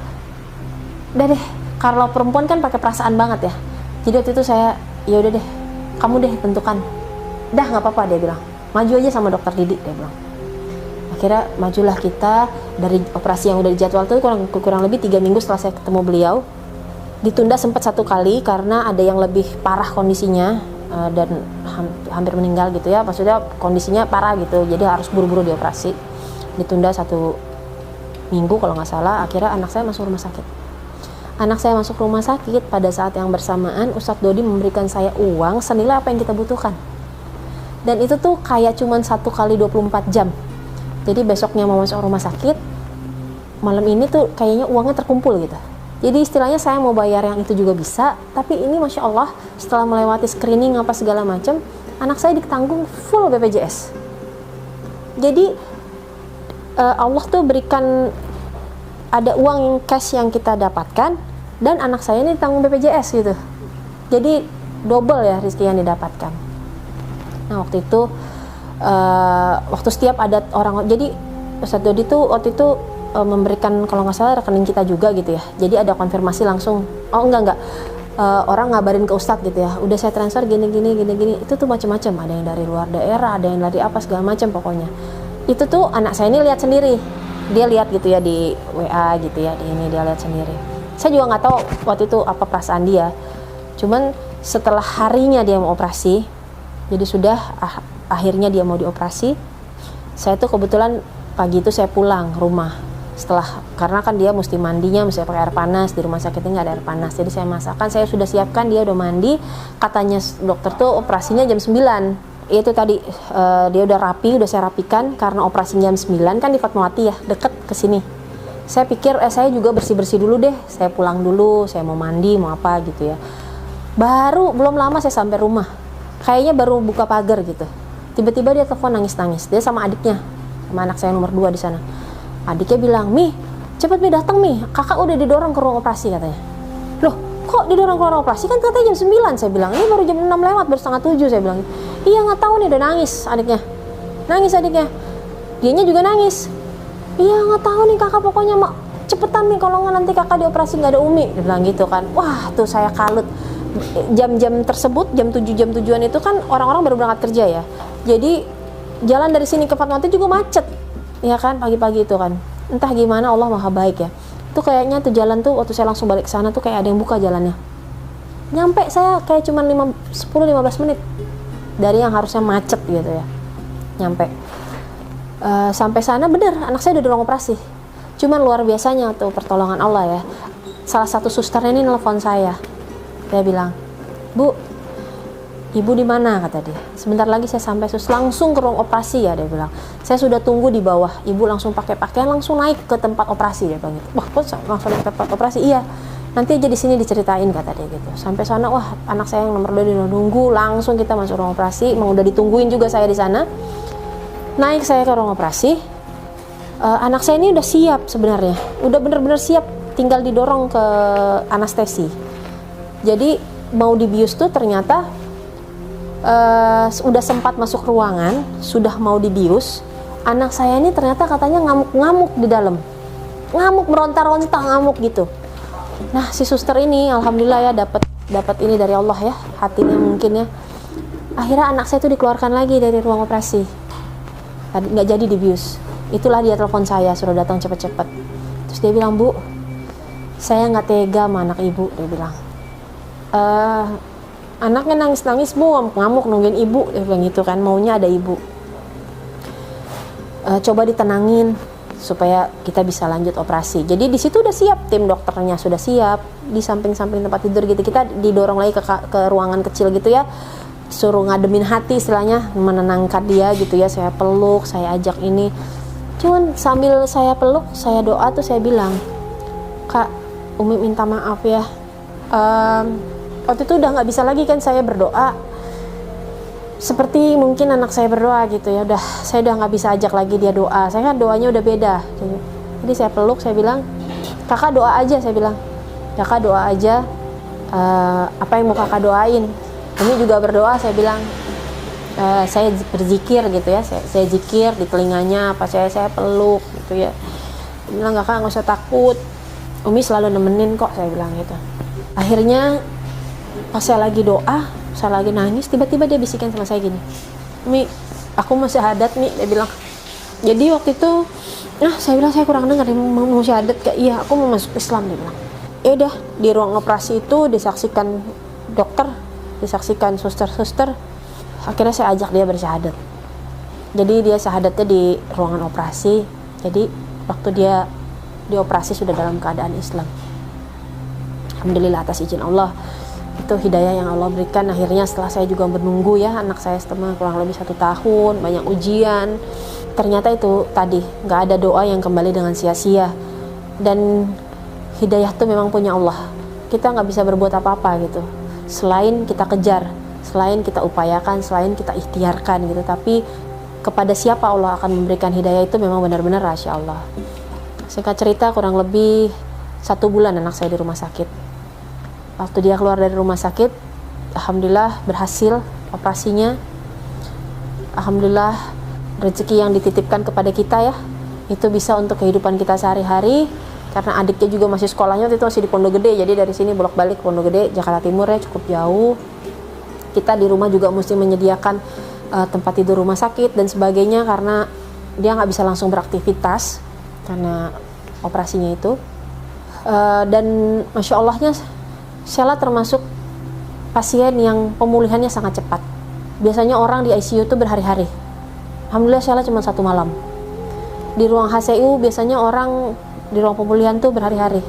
udah deh, kalau perempuan kan pakai perasaan banget ya. Jadi waktu itu saya ya udah deh, kamu deh tentukan. Dah nggak apa-apa, dia bilang, maju aja sama dokter Didi, dia bilang. Akhirnya majulah kita. Dari operasi yang udah dijadwal tuh kurang lebih 3 minggu setelah saya ketemu beliau, ditunda sempat 1 kali karena ada yang lebih parah kondisinya, dan hampir meninggal gitu ya, maksudnya kondisinya parah gitu, jadi harus buru-buru dioperasi. Ditunda 1 minggu kalau nggak salah. Akhirnya anak saya masuk rumah sakit. Anak saya masuk rumah sakit pada saat yang bersamaan Ustadz Dodi memberikan saya uang senilai apa yang kita butuhkan, dan itu tuh kayak cuman 1 kali 24 jam. Jadi besoknya mau masuk rumah sakit, malam ini tuh kayaknya uangnya terkumpul gitu. Jadi istilahnya saya mau bayar yang itu juga bisa, tapi ini Masya Allah setelah melewati screening apa segala macam, anak saya ditanggung full BPJS. Jadi Allah tuh berikan ada uang yang cash yang kita dapatkan, dan anak saya ini ditanggung BPJS gitu. Jadi double ya rezeki yang didapatkan. Nah waktu itu waktu setiap ada orang, jadi Ustadz Dodi tuh waktu itu memberikan kalau nggak salah rekening kita juga gitu ya. Jadi ada konfirmasi langsung. Oh enggak, orang ngabarin ke Ustadz gitu ya. Udah saya transfer gini. Itu tuh macam-macam. Ada yang dari luar daerah, ada yang dari apa segala macam pokoknya. Itu tuh anak saya ini lihat sendiri. Dia lihat gitu ya di WA gitu ya. Di ini dia lihat sendiri. Saya juga nggak tahu waktu itu apa perasaan dia. Cuman setelah harinya dia mau operasi, jadi sudah akhirnya dia mau dioperasi. Saya tuh kebetulan pagi itu saya pulang rumah karena kan dia mesti mandinya mesti pakai air panas, di rumah sakitnya nggak ada air panas, jadi saya masakkan, saya sudah siapkan, dia udah mandi. Katanya dokter tuh operasinya jam 9. Itu tadi dia udah rapi, udah saya rapikan karena operasinya jam 9 kan di Fatmawati ya, deket ke sini. Saya pikir saya juga bersih-bersih dulu deh, saya pulang dulu, saya mau mandi mau apa gitu ya. Belum lama saya sampai rumah, kayaknya baru buka pagar gitu, tiba-tiba dia telepon nangis-nangis. Dia sama adiknya, sama anak saya nomor 2 di sana. Adiknya bilang, "Mi, cepet Mi datang Mi, kakak udah didorong ke ruang operasi," katanya. Loh, kok didorong ke ruang operasi? Kan katanya jam 9. Saya bilang, ini baru jam 6 lewat, baru setengah 7. Saya bilang, iya nggak tahu nih, udah nangis adiknya. Dianya juga nangis. Iya nggak tahu nih kakak, pokoknya mak cepetan nih, kalau nggak nanti kakak dioperasi nggak ada Umi. Dia bilang gitu kan. Wah tuh saya kalut. Jam-jam tersebut, jam 7-an itu kan orang-orang baru berangkat kerja ya. Jadi jalan dari sini ke Fatmawati juga macet, ya kan, pagi-pagi itu kan. Entah gimana, Allah maha baik ya. Itu kayaknya tuh jalan tuh waktu saya langsung balik ke sana tuh kayak ada yang buka jalannya. Nyampe saya kayak cuma 10-15 menit dari yang harusnya macet gitu ya. Nyampe sampai sana bener anak saya udah di ruang operasi. Cuman luar biasanya tuh pertolongan Allah ya. Salah satu susternya ini nelpon saya. Dia bilang, "Bu, Ibu di mana?" kata dia. "Sebentar lagi saya sampai sus, langsung ke ruang operasi ya," dia bilang. "Saya sudah tunggu di bawah. Ibu langsung pakai pakaian langsung naik ke tempat operasi," dia bilang gitu. "Wah, kok langsung naik ke tempat operasi?" "Iya. Nanti aja di sini diceritain," kata dia gitu. Sampai sana, wah anak saya yang nomor 2 udah nunggu, langsung kita masuk ruang operasi. Emang udah ditungguin juga saya di sana. Naik saya ke ruang operasi. Anak saya ini udah siap sebenarnya. Udah bener-bener siap, tinggal didorong ke anestesi. Jadi mau dibius tuh ternyata udah sempat masuk ruangan, sudah mau dibius. Anak saya ini ternyata katanya ngamuk-ngamuk di dalam. Ngamuk, meronta-ronta, ngamuk gitu. Nah, si suster ini alhamdulillah ya dapat ini dari Allah ya, hatinya mungkin ya. Akhirnya anak saya itu dikeluarkan lagi dari ruang operasi. Nggak jadi dibius. Itulah dia telepon saya, suruh datang cepet-cepet. Terus dia bilang, "Bu, saya nggak tega sama anak ibu," dia bilang. Anaknya nangis-nangis, Bu, ngamuk nungguin ibu, dia bilang gitu kan, maunya ada ibu. Coba ditenangin supaya kita bisa lanjut operasi. Jadi di situ udah siap, tim dokternya sudah siap, di samping-samping tempat tidur gitu. Kita didorong lagi ke ruangan kecil gitu ya, suruh ngademin hati istilahnya, menenangkan dia gitu ya. Saya peluk, saya ajak ini. Cuman sambil saya peluk, saya doa tuh saya bilang, "Kak, Umi minta maaf ya. Waktu itu udah nggak bisa lagi kan saya berdoa seperti mungkin anak saya berdoa gitu ya. Saya udah nggak bisa ajak lagi dia doa. Saya kan doanya udah beda. Jadi saya peluk, saya bilang, "Kakak doa aja," saya bilang. "Kakak doa aja. Apa yang mau kakak doain?" Umi juga berdoa, saya bilang. Saya berzikir gitu ya. Saya zikir di telinganya, apa saya peluk gitu ya. Dia bilang, "Kakak nggak usah takut. Umi selalu nemenin kok," saya bilang gitu. Akhirnya pas saya lagi doa, saya lagi nangis, tiba-tiba dia bisikan sama saya gini, Mi, aku mau syahadat Mi, dia bilang. Jadi waktu itu saya bilang saya kurang dengar, dia mau syahadat gak? Iya, aku mau masuk Islam, dia bilang. Ya udah, di ruang operasi itu disaksikan dokter, disaksikan suster-suster, akhirnya saya ajak dia bersyahadat. Jadi dia syahadatnya di ruangan operasi. Jadi waktu dia dioperasi sudah dalam keadaan Islam. Alhamdulillah atas izin Allah, itu hidayah yang Allah berikan. Akhirnya setelah saya juga menunggu ya, anak saya setengah kurang lebih 1 tahun, banyak ujian, ternyata itu tadi nggak ada doa yang kembali dengan sia-sia. Dan hidayah itu memang punya Allah, kita nggak bisa berbuat apa-apa gitu selain kita kejar, selain kita upayakan, selain kita ikhtiarkan gitu. Tapi kepada siapa Allah akan memberikan hidayah itu memang benar-benar rahasia Allah. Singkat cerita, kurang lebih 1 bulan anak saya di rumah sakit. Waktu dia keluar dari rumah sakit, alhamdulillah berhasil operasinya. Alhamdulillah rezeki yang dititipkan kepada kita ya, itu bisa untuk kehidupan kita sehari-hari. Karena adiknya juga masih sekolahnya waktu itu masih di Pondok Gede, jadi dari sini bolak-balik ke Pondok Gede, Jakarta Timur ya, cukup jauh. Kita di rumah juga mesti menyediakan tempat tidur rumah sakit dan sebagainya, karena dia nggak bisa langsung beraktivitas karena operasinya itu. Dan Masya Allahnya Sheila termasuk pasien yang pemulihannya sangat cepat. Biasanya orang di ICU itu berhari-hari. Alhamdulillah Sheila cuma 1 malam. Di ruang HCU biasanya orang di ruang pemulihan tuh berhari-hari,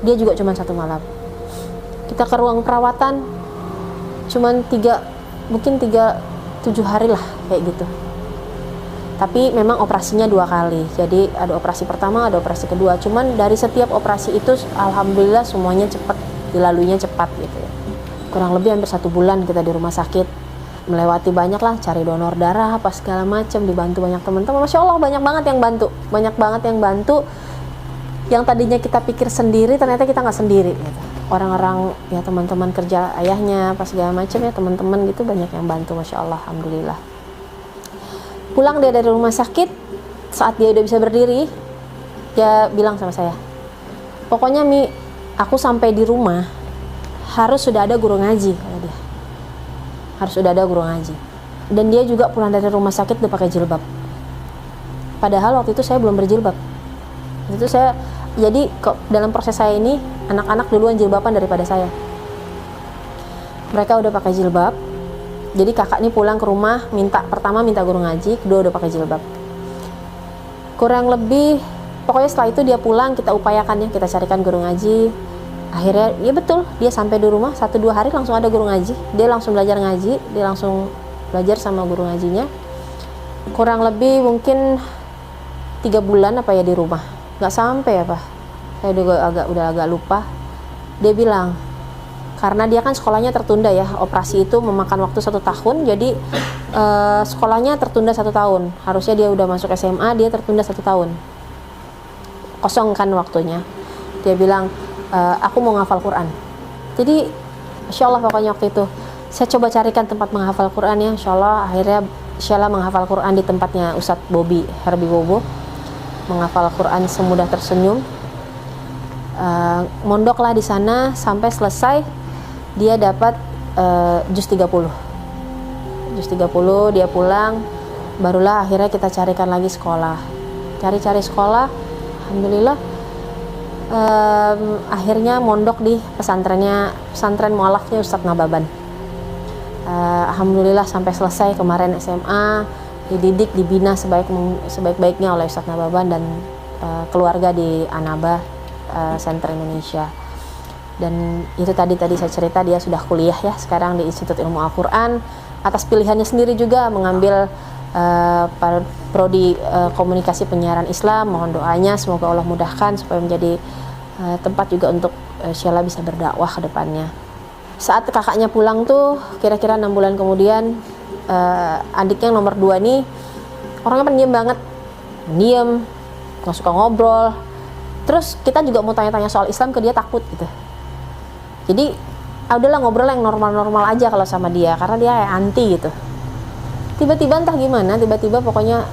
dia juga cuma 1 malam. Kita ke ruang perawatan cuman 7 hari lah kayak gitu. Tapi memang operasinya 2 kali, jadi ada operasi pertama, ada operasi kedua. Cuman dari setiap operasi itu alhamdulillah semuanya cepat, dilaluinya cepat gitu ya. Kurang lebih hampir 1 bulan kita di rumah sakit, melewati banyak lah, cari donor darah apa segala macam, dibantu banyak teman-teman. Masya Allah banyak banget yang bantu. Yang tadinya kita pikir sendiri, ternyata kita nggak sendiri gitu. Orang-orang ya, teman-teman kerja ayahnya pas segala macam ya, teman-teman gitu banyak yang bantu. Masya Allah, alhamdulillah. Pulang dia dari rumah sakit, saat dia udah bisa berdiri, dia bilang sama saya, pokoknya Mi, aku sampai di rumah harus sudah ada guru ngaji, kata dia. Harus sudah ada guru ngaji. Dan dia juga pulang dari rumah sakit udah pakai jilbab. Padahal waktu itu saya belum berjilbab. Waktu itu saya, jadi dalam proses saya ini, anak-anak duluan jilbaban daripada saya. Mereka udah pakai jilbab. Jadi kakak ini pulang ke rumah, pertama minta guru ngaji, kedua udah pakai jilbab. Kurang lebih, pokoknya setelah itu dia pulang, kita upayakannya, kita carikan guru ngaji. Akhirnya, ya betul, dia sampai di rumah 1-2 hari langsung ada guru ngaji. Dia langsung belajar ngaji, dia langsung belajar sama guru ngajinya. Kurang lebih mungkin 3 bulan apa ya di rumah, nggak sampai apa, saya udah agak lupa. Dia bilang, karena dia kan sekolahnya tertunda ya, operasi itu memakan waktu 1 tahun, jadi sekolahnya tertunda 1 tahun. Harusnya dia udah masuk SMA, dia tertunda 1 tahun, kosong kan waktunya. Dia bilang, aku mau ngafal Quran. Jadi Insya Allah pokoknya waktu itu saya coba carikan tempat menghafal Quran ya. Insya Allah akhirnya Sheila menghafal Quran di tempatnya Ustadz Bobby Herbi Bobo, menghafal Quran semudah tersenyum. Mondoklah di sana sampai selesai. Dia dapat juz 30. Juz 30 dia pulang, barulah akhirnya kita carikan lagi sekolah. Cari-cari sekolah, alhamdulillah akhirnya mondok di pesantren mualafnya Ustadz Nababan. Alhamdulillah sampai selesai kemarin SMA, dididik, dibina sebaik-baiknya oleh Ustadz Nababan dan keluarga di Anaba Center Indonesia. Dan itu tadi saya cerita, dia sudah kuliah ya sekarang di Institut Ilmu Al-Quran atas pilihannya sendiri juga, mengambil prodi komunikasi penyiaran Islam. Mohon doanya semoga Allah mudahkan supaya menjadi tempat juga untuk Sheila bisa berdakwah ke depannya. Saat kakaknya pulang tuh kira-kira 6 bulan kemudian, adiknya yang nomor 2 nih orangnya pendiam banget, pendiam, nggak suka ngobrol. Terus kita juga mau tanya-tanya soal Islam ke dia, takut gitu. Jadi udahlah ngobrol yang normal-normal aja kalau sama dia, karena dia kayak anti gitu. Tiba-tiba entah gimana, tiba-tiba pokoknya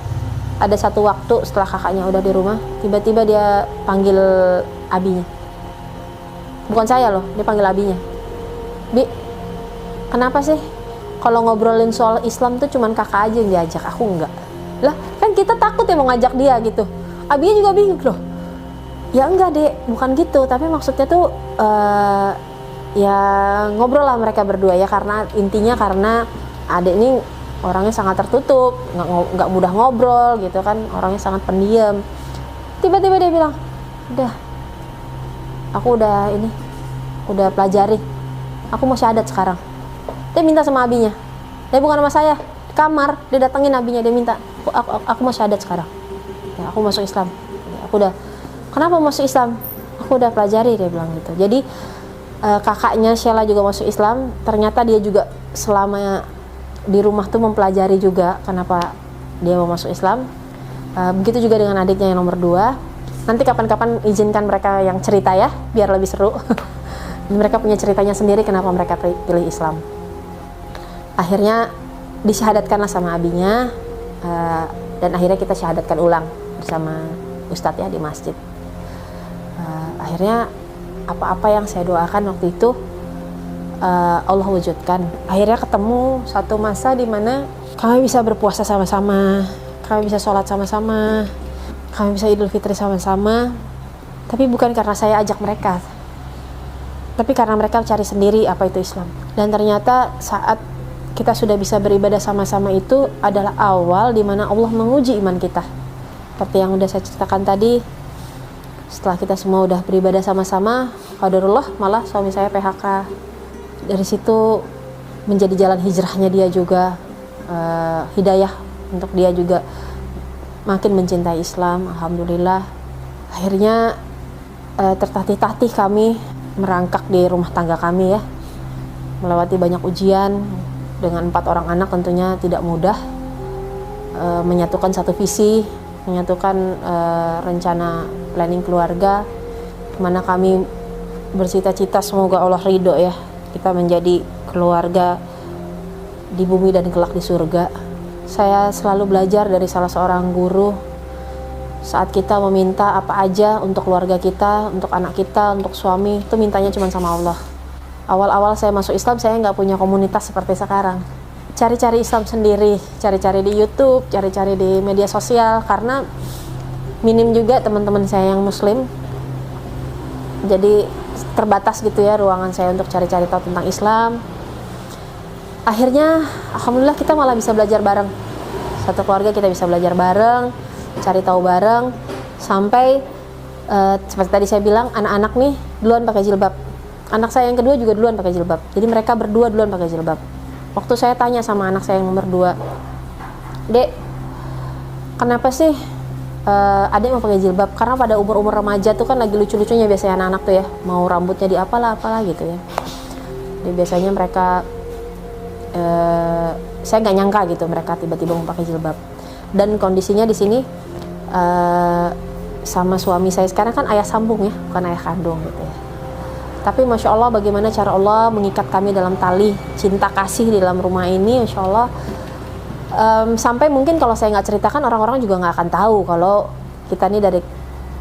ada satu waktu setelah kakaknya udah di rumah, tiba-tiba dia panggil abinya. Bukan saya loh, dia panggil abinya. Bi, kenapa sih kalau ngobrolin soal Islam tuh cuman kakak aja yang diajak, aku enggak. Lah kan kita takut ya mau ngajak dia gitu. Abinya juga bingung loh. Ya enggak dek, bukan gitu, tapi maksudnya tuh ya ngobrol lah mereka berdua ya, karena intinya karena adek ini orangnya sangat tertutup, nggak mudah ngobrol gitu kan, orangnya sangat pendiam. Tiba-tiba dia bilang, udah, aku udah pelajari, aku mau syahadat sekarang. Dia minta sama abinya, dia bukan sama saya, di kamar dia datengin abinya, dia minta, aku mau syahadat sekarang, ya, aku masuk Islam. Ya, aku udah, kenapa masuk Islam? Aku udah pelajari, dia bilang gitu. Jadi kakaknya Sheila juga masuk Islam, ternyata dia juga selama di rumah tuh mempelajari juga kenapa dia mau masuk Islam. Begitu juga dengan adiknya yang nomor 2. Nanti kapan-kapan izinkan mereka yang cerita ya, biar lebih seru. Mereka punya ceritanya sendiri kenapa mereka pilih Islam. Akhirnya disyahadatkanlah sama abinya, dan akhirnya kita syahadatkan ulang bersama Ustadz ya di masjid. Akhirnya apa-apa yang saya doakan waktu itu Allah wujudkan. Akhirnya ketemu satu masa di mana kami bisa berpuasa sama-sama, kami bisa sholat sama-sama, kami bisa Idul Fitri sama-sama. Tapi bukan karena saya ajak mereka, tapi karena mereka cari sendiri apa itu Islam. Dan ternyata saat kita sudah bisa beribadah sama-sama itu adalah awal di mana Allah menguji iman kita. Seperti yang udah saya ceritakan tadi, setelah kita semua udah beribadah sama-sama, qadarullah malah suami saya PHK. Dari situ menjadi jalan hijrahnya dia juga, hidayah untuk dia juga makin mencintai Islam. Alhamdulillah akhirnya tertatih-tatih kami merangkak di rumah tangga kami ya, melewati banyak ujian. Dengan 4 orang anak tentunya tidak mudah, menyatukan satu visi, menyatukan rencana planning keluarga, kemana kami bercita-cita semoga Allah ridho ya, kita menjadi keluarga di bumi dan kelak di surga. Saya selalu belajar dari salah seorang guru, saat kita meminta apa aja untuk keluarga kita, untuk anak kita, untuk suami, itu mintanya cuma sama Allah. Awal-awal saya masuk Islam, saya nggak punya komunitas seperti sekarang. Cari-cari Islam sendiri, cari-cari di YouTube, cari-cari di media sosial, karena minim juga teman-teman saya yang Muslim. Jadi terbatas gitu ya ruangan saya untuk cari-cari tahu tentang Islam. Akhirnya, alhamdulillah kita malah bisa belajar bareng. Satu keluarga kita bisa belajar bareng, cari tahu bareng, sampai seperti tadi saya bilang, anak-anak nih duluan pakai jilbab. Anak saya yang kedua juga duluan pakai jilbab. Jadi mereka berdua duluan pakai jilbab. Waktu saya tanya sama anak saya yang nomor 2, Dek, kenapa sih adek mau pakai jilbab? Karena pada umur-umur remaja tuh kan lagi lucu-lucunya biasanya anak-anak tuh ya, mau rambutnya di apalah gitu ya. Jadi biasanya mereka saya nggak nyangka gitu mereka tiba-tiba mau pakai jilbab. Dan kondisinya di sini sama suami saya sekarang kan ayah sambung ya, bukan ayah kandung gitu ya. Tapi Masya Allah bagaimana cara Allah mengikat kami dalam tali cinta kasih di dalam rumah ini, Masya Allah. Sampai mungkin kalau saya nggak ceritakan, orang-orang juga nggak akan tahu kalau kita ini dari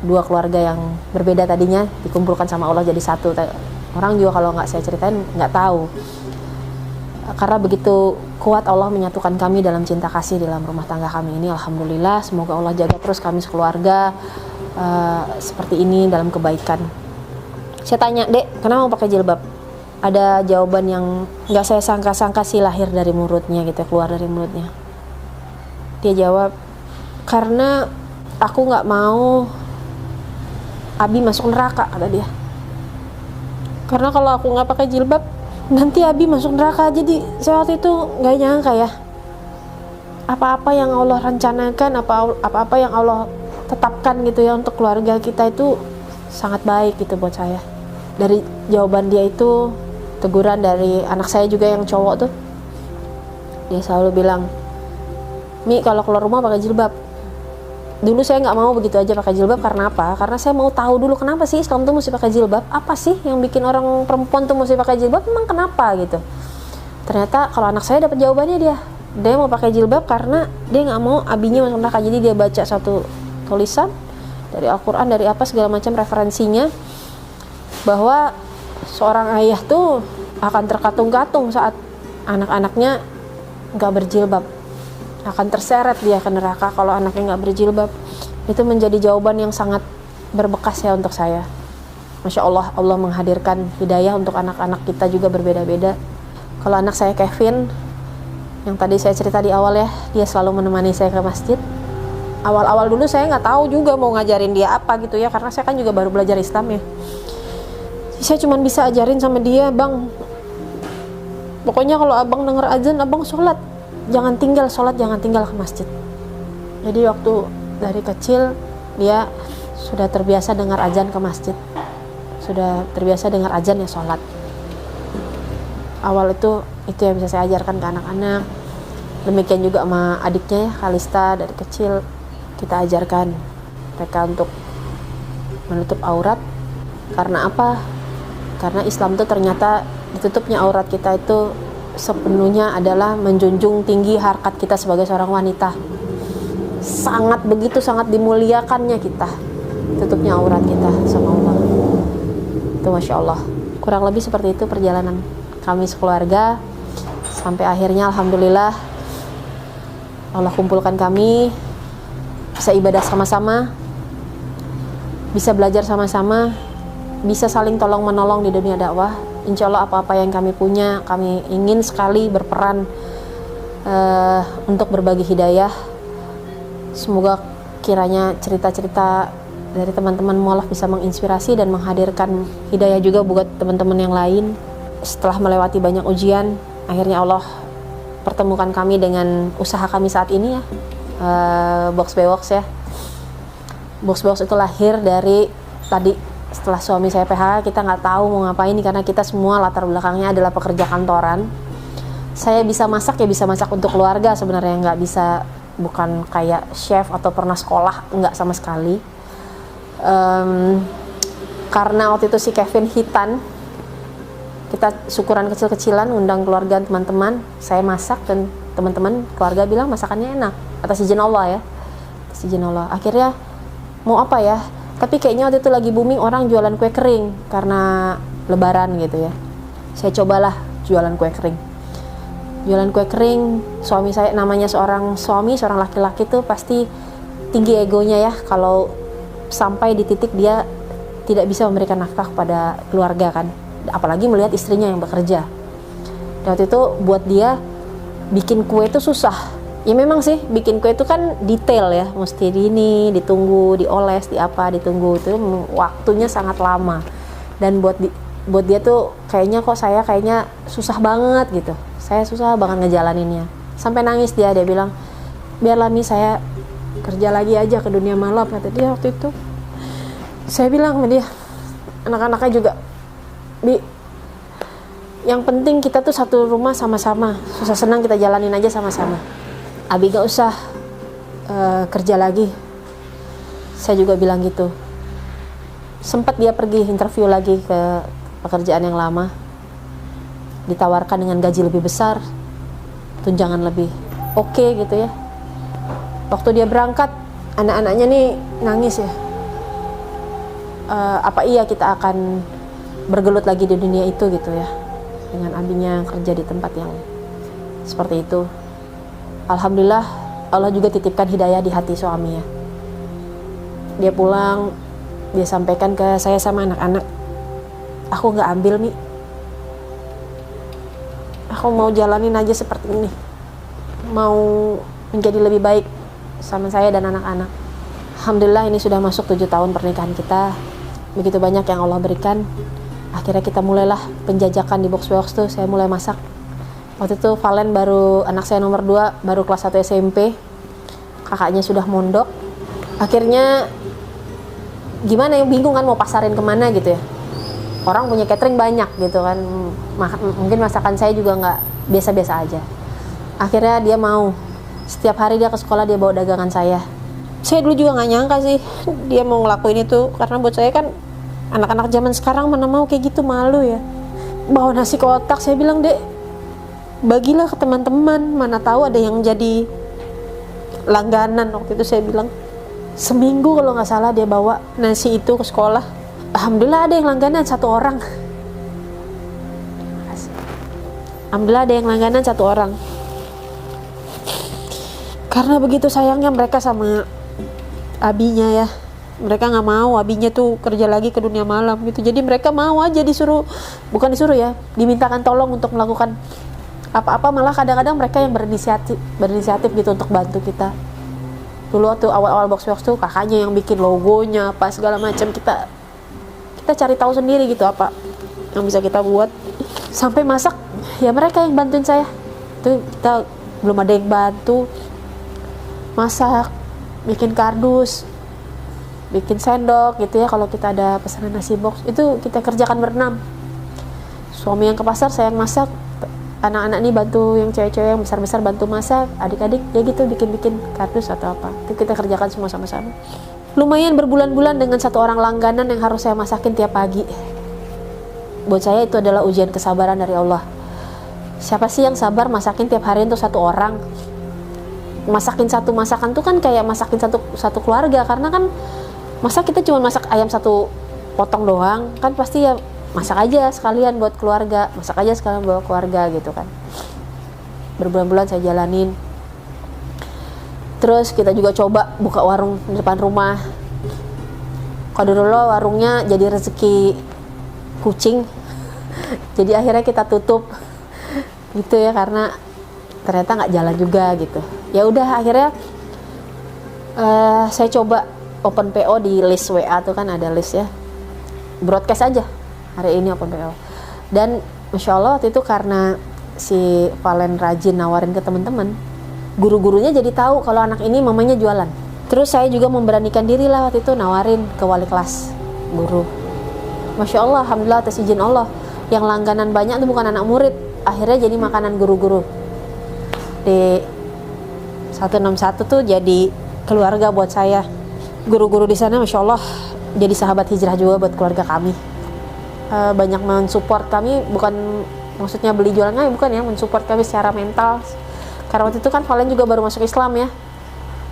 2 keluarga yang berbeda tadinya dikumpulkan sama Allah jadi satu. Orang juga kalau nggak saya ceritain nggak tahu, karena begitu kuat Allah menyatukan kami dalam cinta kasih dalam rumah tangga kami ini. Alhamdulillah, semoga Allah jaga terus kami sekeluarga seperti ini dalam kebaikan. Saya tanya, Dek, kenapa mau pakai jilbab? Ada jawaban yang nggak saya sangka-sangka sih lahir dari mulutnya gitu, keluar dari mulutnya. Dia jawab, karena aku nggak mau Abi masuk neraka, kata dia. Karena kalau aku nggak pakai jilbab, nanti Abi masuk neraka. Jadi saya waktu itu nggak nyangka ya, apa-apa yang Allah rencanakan, apa-apa yang Allah tetapkan gitu ya untuk keluarga kita itu sangat baik gitu buat saya. Dari jawaban dia itu, teguran dari anak saya juga yang cowok tuh, dia selalu bilang, Mi kalau keluar rumah pakai jilbab. Dulu saya nggak mau begitu aja pakai jilbab, karena apa? Karena saya mau tahu dulu kenapa sih Islam tuh mesti pakai jilbab, apa sih yang bikin orang perempuan tuh mesti pakai jilbab, memang kenapa gitu. Ternyata kalau anak saya dapat jawabannya, dia mau pakai jilbab karena dia nggak mau abinya masuk neraka. Jadi dia baca satu tulisan dari Al-Quran, dari apa segala macam referensinya, bahwa seorang ayah tuh akan terkatung-katung saat anak-anaknya nggak berjilbab. Akan terseret dia ke neraka kalau anaknya nggak berjilbab. Itu menjadi jawaban yang sangat berbekas ya untuk saya. Masya Allah, Allah menghadirkan hidayah untuk anak-anak kita juga berbeda-beda. Kalau anak saya Kevin, yang tadi saya cerita di awal ya, dia selalu menemani saya ke masjid. Awal-awal dulu saya nggak tahu juga mau ngajarin dia apa gitu ya, karena saya kan juga baru belajar Islam ya. Saya cuma bisa ajarin sama dia, bang, pokoknya kalau abang denger azan, abang sholat, jangan tinggal sholat, jangan tinggal ke masjid. Jadi waktu dari kecil dia sudah terbiasa dengar azan ke masjid, sudah terbiasa dengar azan ya sholat. Awal itu yang bisa saya ajarkan ke anak-anak. Demikian juga sama adiknya ya, Kalista, dari kecil kita ajarkan mereka untuk menutup aurat. Karena apa? Karena Islam itu ternyata ditutupnya aurat kita itu sepenuhnya adalah menjunjung tinggi harkat kita sebagai seorang wanita. Sangat dimuliakannya kita tutupnya aurat kita sama Allah. Itu Masya Allah. Kurang lebih seperti itu perjalanan kami sekeluarga sampai akhirnya alhamdulillah Allah kumpulkan kami, bisa ibadah sama-sama, bisa belajar sama-sama, bisa saling tolong menolong di dunia dakwah. Insya Allah apa-apa yang kami punya, kami ingin sekali berperan untuk berbagi hidayah. Semoga kiranya cerita-cerita dari teman-teman mualaf bisa menginspirasi dan menghadirkan hidayah juga buat teman-teman yang lain. Setelah melewati banyak ujian, akhirnya Allah pertemukan kami dengan usaha kami saat ini ya, Box Bewox ya. Box Bewox itu lahir dari tadi setelah suami saya PHK, kita nggak tahu mau ngapain karena kita semua latar belakangnya adalah pekerja kantoran. Saya bisa masak ya bisa masak untuk keluarga sebenarnya, nggak bisa, bukan kayak chef atau pernah sekolah, nggak sama sekali. Karena waktu itu si Kevin hitan, kita syukuran kecil-kecilan, undang keluarga teman-teman, saya masak dan teman-teman keluarga bilang masakannya enak atas izin Allah ya, atas izin Allah. Akhirnya mau apa ya, tapi kayaknya waktu itu lagi booming orang jualan kue kering karena lebaran gitu ya. Saya cobalah jualan kue kering. Jualan kue kering, suami saya namanya seorang laki-laki tuh pasti tinggi egonya ya, kalau sampai di titik dia tidak bisa memberikan nafkah kepada keluarga kan, apalagi melihat istrinya yang bekerja. Dan waktu itu buat dia bikin kue itu susah. Ya memang sih bikin kue itu kan detail ya, mesti ini ditunggu, dioles, ditunggu, itu waktunya sangat lama. Dan buat dia tuh kayaknya susah banget gitu. Saya susah banget ngejalaninnya. Sampai nangis dia bilang, "Biarlah Mi, saya kerja lagi aja ke dunia malam," kata dia waktu itu. Saya bilang sama dia, anak-anaknya juga, "Bi, yang penting kita tuh satu rumah sama-sama, susah senang kita jalanin aja sama-sama. Abi gak usah kerja lagi." Saya juga bilang gitu. Sempat dia pergi interview lagi ke pekerjaan yang lama, ditawarkan dengan gaji lebih besar, tunjangan lebih oke gitu ya. Waktu dia berangkat, anak-anaknya nih nangis ya. Apa iya kita akan bergelut lagi di dunia itu gitu ya, dengan abinya kerja di tempat yang seperti itu. Alhamdulillah Allah juga titipkan hidayah di hati suami ya. Dia pulang, dia sampaikan ke saya sama anak-anak, "Aku gak ambil Mi, aku mau jalanin aja seperti ini, mau menjadi lebih baik sama saya dan anak-anak." Alhamdulillah ini sudah masuk 7 tahun pernikahan kita. Begitu banyak yang Allah berikan. Akhirnya kita mulailah penjajakan di Box Bewox tuh. Saya mulai masak. Waktu itu Valen anak saya nomor 2 baru kelas 1 SMP. Kakaknya sudah mondok. Akhirnya gimana ya, bingung kan mau pasarin kemana gitu ya. Orang punya catering banyak gitu kan. Mungkin masakan saya juga nggak biasa-biasa aja. Akhirnya dia mau. Setiap hari dia ke sekolah dia bawa dagangan saya. Saya dulu juga nggak nyangka sih dia mau ngelakuin itu, karena buat saya kan anak-anak zaman sekarang mana mau kayak gitu, malu ya. Bawa nasi kotak, saya bilang, "Dek, bagilah ke teman-teman, mana tahu ada yang jadi langganan." Waktu itu saya bilang, seminggu kalau nggak salah dia bawa nasi itu ke sekolah. Alhamdulillah ada yang langganan 1 orang. Alhamdulillah ada yang langganan 1 orang. Karena begitu sayangnya mereka sama abinya ya, mereka nggak mau abinya tuh kerja lagi ke dunia malam gitu. Jadi mereka mau aja bukan disuruh ya, dimintakan tolong untuk melakukan apa-apa, malah kadang-kadang mereka yang berinisiatif gitu untuk bantu kita. Dulu waktu awal-awal box tuh kakaknya yang bikin logonya apa segala macam, kita cari tahu sendiri gitu apa yang bisa kita buat. Sampai masak ya mereka yang bantuin saya, itu kita belum ada yang bantu masak, bikin kardus, bikin sendok gitu ya. Kalau kita ada pesanan nasi box itu kita kerjakan berenam, suami yang ke pasar, saya yang masak, anak-anak nih bantu, yang cewek-cewek yang besar-besar bantu masak, adik-adik ya gitu bikin kardus atau apa, itu kita kerjakan semua sama-sama. Lumayan berbulan-bulan dengan satu orang langganan yang harus saya masakin tiap pagi. Buat saya itu adalah ujian kesabaran dari Allah. Siapa sih yang sabar masakin tiap hari untuk satu orang? Masakin satu masakan tuh kan kayak masakin satu keluarga, karena kan masa kita cuma masak ayam satu potong doang, kan pasti ya masak aja sekalian buat keluarga, masak aja sekalian buat keluarga gitu kan. Berbulan-bulan saya jalanin. Terus kita juga coba buka warung di depan rumah. Qadarullah warungnya jadi rezeki kucing. Jadi akhirnya kita tutup gitu ya, karena ternyata nggak jalan juga gitu. Ya udah akhirnya saya coba open PO di list WA tuh kan ada list ya, broadcast aja hari ini open PO. Dan masya Allah waktu itu karena si Valen rajin nawarin ke teman-teman, guru-gurunya jadi tahu kalau anak ini mamanya jualan. Terus saya juga memberanikan diri lah waktu itu nawarin ke wali kelas guru. Masya Allah, alhamdulillah atas izin Allah, yang langganan banyak tuh bukan anak murid, akhirnya jadi makanan guru-guru di 161 tuh jadi keluarga buat saya. Guru-guru di sana masya Allah jadi sahabat hijrah juga buat keluarga kami. Banyak mensupport kami, bukan maksudnya beli jualan kami, bukan ya, mensupport kami secara mental. Karena waktu itu kan Valen juga baru masuk Islam ya.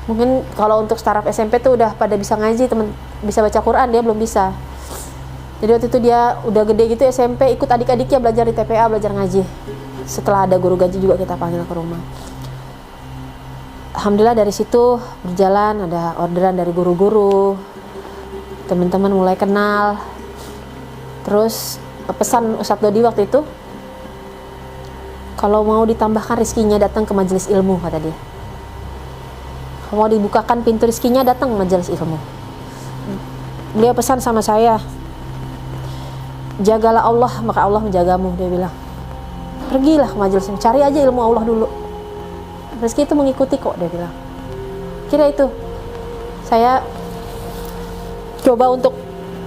Mungkin kalau untuk startup SMP tuh udah pada bisa ngaji, bisa baca Quran, dia belum bisa. Jadi waktu itu dia udah gede gitu SMP, ikut adik-adiknya belajar di TPA, belajar ngaji. Setelah ada guru gaji juga kita panggil ke rumah. Alhamdulillah dari situ berjalan, ada orderan dari guru-guru, teman-teman mulai kenal. Terus pesan Ustadz Dodi waktu itu, kalau mau ditambahkan rezekinya datang ke majelis ilmu, kata dia. Kalau mau dibukakan pintu rezekinya datang ke majelis ilmu. Beliau pesan sama saya, jagalah Allah maka Allah menjagamu, dia bilang. Pergilah ke majelis ilmu, cari aja ilmu Allah dulu, rezeki itu mengikuti kok, dia bilang. Kira itu saya coba untuk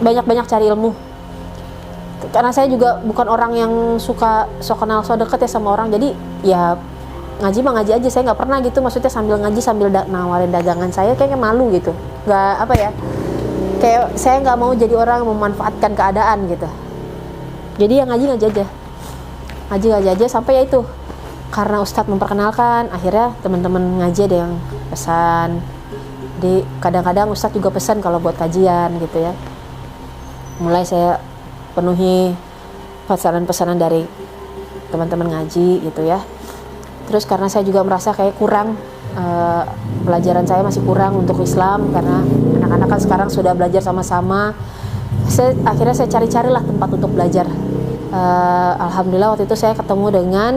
banyak-banyak cari ilmu, karena saya juga bukan orang yang suka sok kenal sok deket ya sama orang. Jadi ya ngaji mah ngaji aja, saya nggak pernah gitu maksudnya sambil ngaji sambil nawarin dagangan. Saya kayaknya malu gitu, nggak apa ya, kayak saya nggak mau jadi orang yang memanfaatkan keadaan gitu. Jadi ya ngaji aja sampai ya itu, karena Ustadz memperkenalkan, akhirnya teman-teman ngaji ada yang pesan. Di kadang-kadang Ustadz juga pesan kalau buat kajian gitu ya. Mulai saya penuhi pesanan-pesanan dari teman-teman ngaji gitu ya. Terus karena saya juga merasa kayak kurang, pelajaran saya masih kurang untuk Islam, karena anak-anak kan sekarang sudah belajar sama-sama. Akhirnya saya cari-carilah tempat untuk belajar. Alhamdulillah waktu itu saya ketemu dengan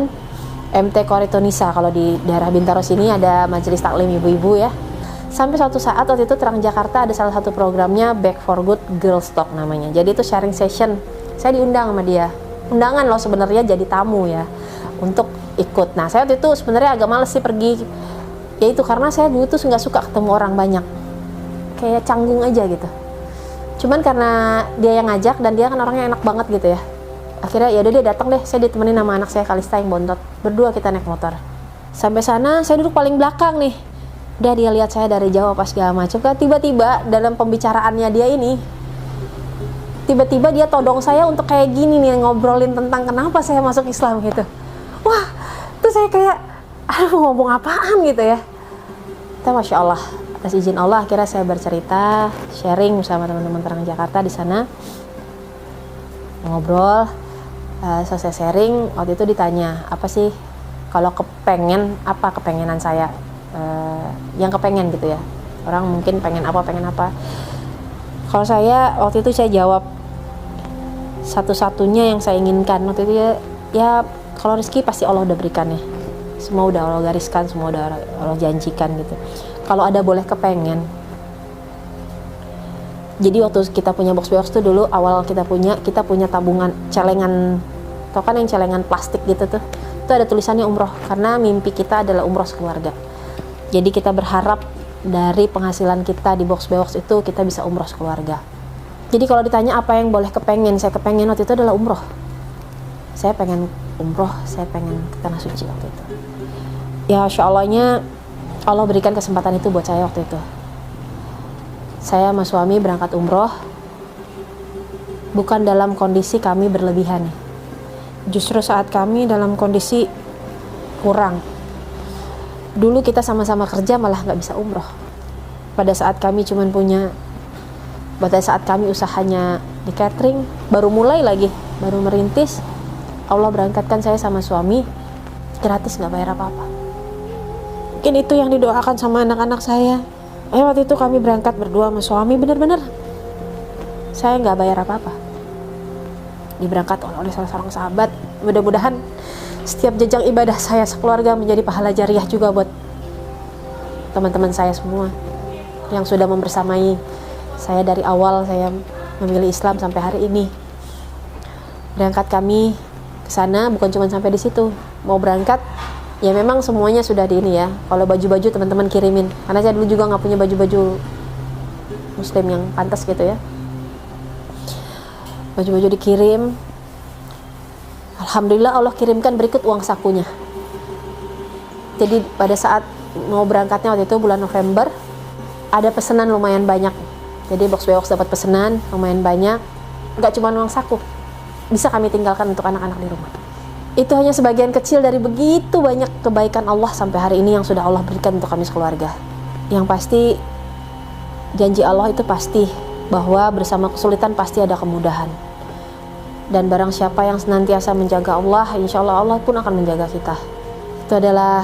MT Koritonisa. Kalau di daerah Bintaro sini ada majelis taklim ibu-ibu ya. Sampai suatu saat waktu itu Terang Jakarta ada salah satu programnya Back for Good Girls Talk namanya. Jadi itu sharing session. Saya diundang sama dia. Undangan loh sebenarnya, jadi tamu ya untuk ikut. Nah saya waktu itu sebenarnya agak males sih pergi. Ya itu karena saya dulu tuh nggak suka ketemu orang banyak. Kayak canggung aja gitu. Cuman karena dia yang ngajak dan dia kan orangnya enak banget gitu ya. Akhirnya ya udah dia datang deh, saya ditemenin sama anak saya Kalista yang bontot. Berdua kita naik motor. Sampai sana saya duduk paling belakang nih. Udah dia lihat saya dari jauh apa segala macam kan. Tiba-tiba dalam pembicaraannya dia ini, tiba-tiba dia todong saya untuk kayak gini nih, ngobrolin tentang kenapa saya masuk Islam gitu. Wah, tuh saya kayak, aduh ngomong apaan gitu ya. Kita Masya Allah, atas izin Allah akhirnya saya bercerita, sharing bersama teman-teman Terang Jakarta di sana. Ngobrol, selesai sharing, waktu itu ditanya, apa sih kalau kepengenan saya? yang kepengen gitu ya. Orang mungkin pengen apa. Kalau saya waktu itu saya jawab satu-satunya yang saya inginkan waktu itu ya kalau rezeki pasti Allah udah berikan ya. Semua udah Allah gariskan, semua udah Allah janjikan gitu. Kalau ada boleh kepengen. Jadi waktu kita punya box tuh dulu awal kita punya tabungan celengan, tau kan yang celengan plastik gitu tuh, itu ada tulisannya umroh karena mimpi kita adalah umroh sekeluarga. Jadi kita berharap dari penghasilan kita di box itu kita bisa umroh sekeluarga. Jadi kalau ditanya apa yang boleh kepengen, saya kepengen waktu itu adalah umroh. Saya pengen umroh, saya pengen ke tanah suci waktu itu. Ya insya Allahnya Allah berikan kesempatan itu buat saya waktu itu. Saya sama suami berangkat umroh bukan dalam kondisi kami berlebihan. Justru saat kami dalam kondisi kurang. Dulu kita sama-sama kerja malah nggak bisa umroh. Pada saat kami usahanya di catering, baru mulai lagi, baru merintis, Allah berangkatkan saya sama suami gratis, nggak bayar apa-apa. Mungkin itu yang didoakan sama anak-anak saya. Waktu itu kami berangkat berdua sama suami, bener-bener saya nggak bayar apa-apa. Diberangkat oleh salah seorang sahabat. Mudah-mudahan setiap jejak ibadah saya sekeluarga menjadi pahala jariah juga buat teman-teman saya semua yang sudah membersamai saya dari awal saya memilih Islam sampai hari ini. Berangkat kami ke sana bukan cuma sampai di situ. Mau berangkat ya memang semuanya sudah di ini ya. Kalau baju-baju teman-teman kirimin. Karena saya dulu juga nggak punya baju-baju muslim yang pantas gitu ya. Baju-baju dikirim. Alhamdulillah Allah kirimkan berikut uang sakunya. Jadi pada saat mau berangkatnya waktu itu bulan November, ada pesanan lumayan banyak. Jadi box dapat pesanan lumayan banyak. Nggak cuma uang saku, bisa kami tinggalkan untuk anak-anak di rumah. Itu hanya sebagian kecil dari begitu banyak kebaikan Allah sampai hari ini yang sudah Allah berikan untuk kami sekeluarga. Yang pasti janji Allah itu pasti bahwa bersama kesulitan pasti ada kemudahan. Dan barang siapa yang senantiasa menjaga Allah, insya Allah Allah pun akan menjaga kita. Itu adalah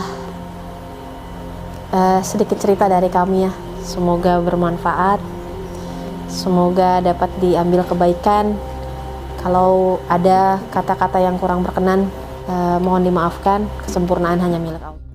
sedikit cerita dari kami ya. Semoga bermanfaat, semoga dapat diambil kebaikan. Kalau ada kata-kata yang kurang berkenan, mohon dimaafkan. Kesempurnaan hanya milik Allah.